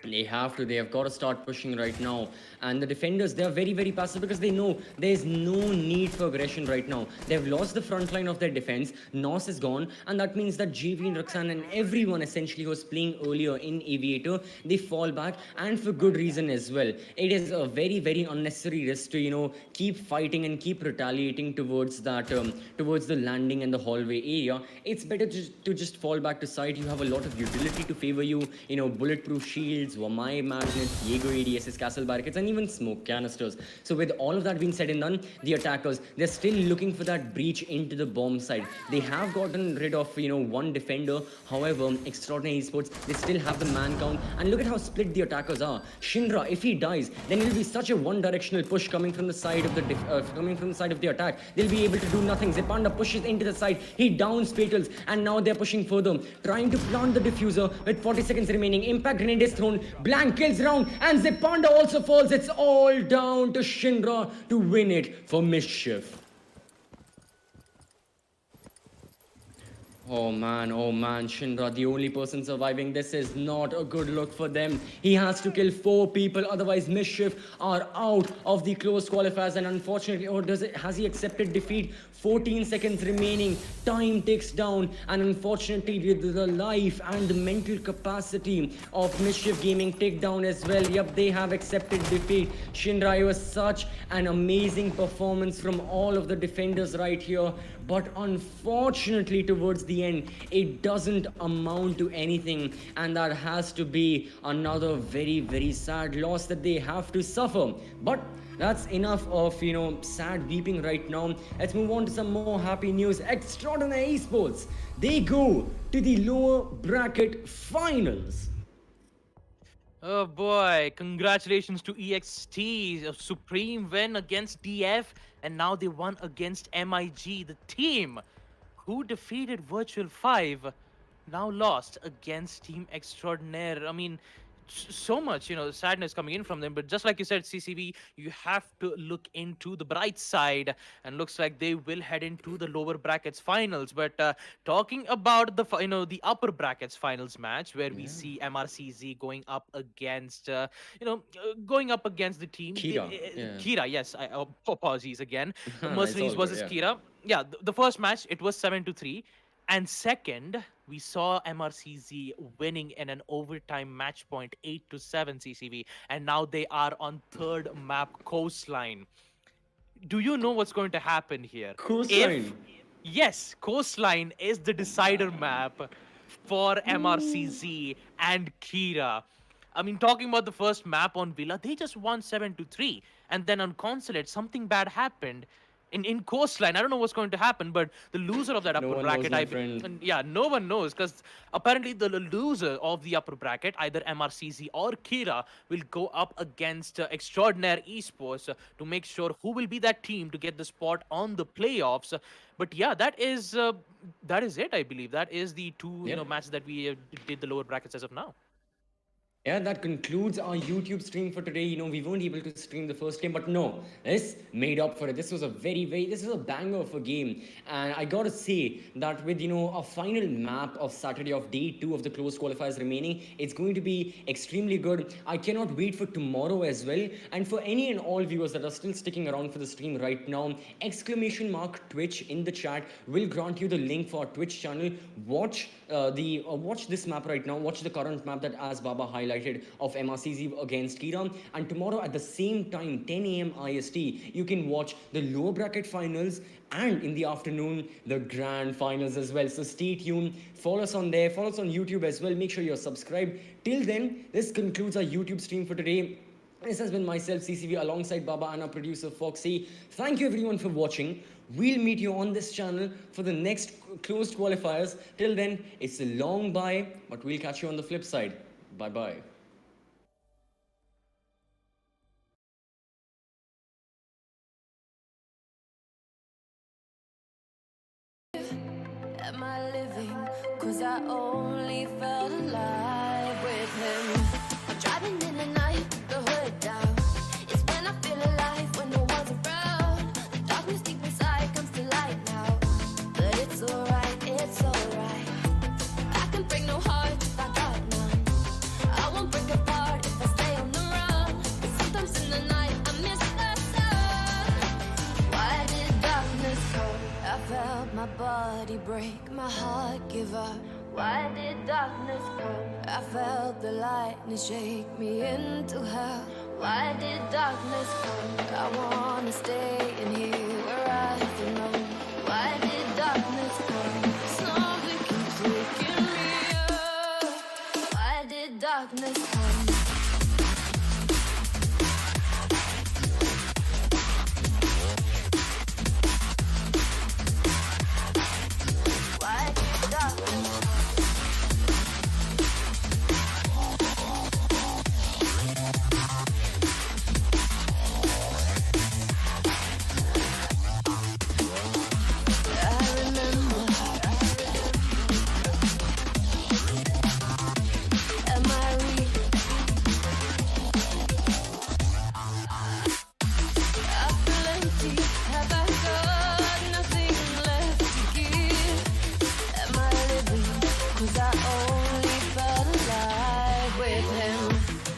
They have to. They have got to start pushing right now. And the defenders, they are very, very passive because they know there is no need for aggression right now. They've lost the front line of their defense. Nos is gone. And that means that JV and Roxanne and everyone essentially who was playing earlier in Aviator, they fall back. And for good reason as well. It is a very, very unnecessary risk to, keep fighting and keep retaliating towards that, towards the landing and the hallway area. It's better to just fall back to side. You have a lot of utility to favor you, bulletproof shields, Wamai magnets, Jaeger ADSs, castle barricades, and even smoke canisters. So with all of that being said and done, the attackers, they're still looking for that breach into the bomb side. They have gotten rid of, one defender. However, Extraordinary Esports, they still have the man count. And look at how split the attackers are. Shinra, if he dies, then it'll be such a one-directional push coming from the side of the attack. They'll be able to do nothing. Zepanda pushes into the side. He downs Fatals, and now they're pushing further, trying to plant the diffuser with 40 seconds remaining. Impact grenade is thrown. Blank kills round, and Zepanda also falls. It's all down to Shinra to win it for Mischief. Oh man, Shinra, the only person surviving. This is not a good look for them. He has to kill 4 people, otherwise Mischief are out of the closed qualifiers. And unfortunately, has he accepted defeat? 14 seconds remaining, time ticks down, and unfortunately the life and the mental capacity of Mischief Gaming tick down as well. Yep, they have accepted defeat. Shinra, it was such an amazing performance from all of the defenders right here, but unfortunately towards the end, it doesn't amount to anything, and that has to be another very, very sad loss that they have to suffer. But that's enough of, sad weeping right now. Let's move on to some more happy news. Extraordinary Esports, they go to the lower bracket finals. Oh boy, congratulations to EXT, a supreme win against DF, and now they won against MIG, the team who defeated Virtual 5, now lost against Team Extraordinaire. I mean, so much, sadness coming in from them. But just like you said, CCV, you have to look into the bright side, and looks like they will head into the lower brackets finals. But talking about the upper brackets finals match, where we see MRCZ going up against, going up against the team Kira. Kira. Yes, apologies again. Mercenaries good, versus yeah. Kira. Yeah, the first match, it was 7-3. And second, we saw MRCZ winning in an overtime match point, 8-7 CCV. And now they are on third map, Coastline. Do you know what's going to happen here? Coastline? Yes, Coastline is the decider map for MRCZ and Kira. I mean, talking about the first map on Villa, they just won 7-3. And then on Consulate, something bad happened. In Coastline, I don't know what's going to happen, but the loser of that upper bracket, no one knows, because apparently the loser of the upper bracket, either MRCZ or Kira, will go up against Extraordinaire Esports to make sure who will be that team to get the spot on the playoffs. But yeah, that is it, I believe. That is the two matches that we did the lower brackets as of now. Yeah, that concludes our YouTube stream for today. We weren't able to stream the first game, but no, this made up for it. This was a this was a banger of a game. And I gotta say that with, a final map of Saturday of day 2 of the closed qualifiers remaining, it's going to be extremely good. I cannot wait for tomorrow as well. And for any and all viewers that are still sticking around for the stream right now, !Twitch in the chat will grant you the link for our Twitch channel. Watch this map right now. Watch the current map that As Baba highlighted of MRCZ against Kira, and tomorrow at the same time, 10 a.m. IST, you can watch the lower bracket finals, and in the afternoon the grand finals as well. So stay tuned, follow us on there, follow us on YouTube as well. Make sure you're subscribed. Till then, this concludes our YouTube stream for today. This has been myself, CCV, alongside Baba and our producer, Foxy. Thank you everyone for watching. We'll meet you on this channel for the next closed qualifiers. Till then, it's a long bye, but we'll catch you on the flip side. Bye-bye. Am I living? 'Cause I only felt alive with him. I'm driving in the night, the hood down. It's when I feel alive, when no one's around. The darkness deep inside comes to light now. But it's alright, it's alright. I can break no heart if I got none. I won't break apart if I stay on the run. But sometimes in the night I miss the sun. Why did darkness come? I felt my body break, my heart give up. Why did darkness come? I felt the lightning shake me into hell. Why did darkness come? I wanna stay in here where I belong. Why did darkness come? Something keeps waking me up. Why did darkness come? Why did darkness come? I remember. Am I real? I feel empty. Have I got nothing left to give? Am I living? 'Cause I only felt alive with him.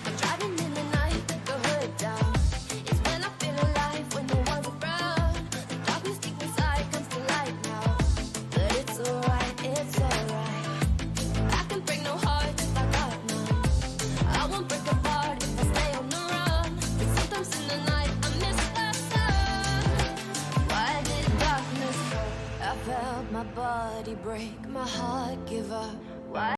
I'm driving in the night, the hood down. It's when I feel alive, when no one's around. The darkness deep inside comes to light now. But it's alright, it's alright. I can break no heart if I got none. I won't break apart if I stay on the run. But sometimes in the night I miss the sun. Why did darkness come? I felt my body break, my heart give up.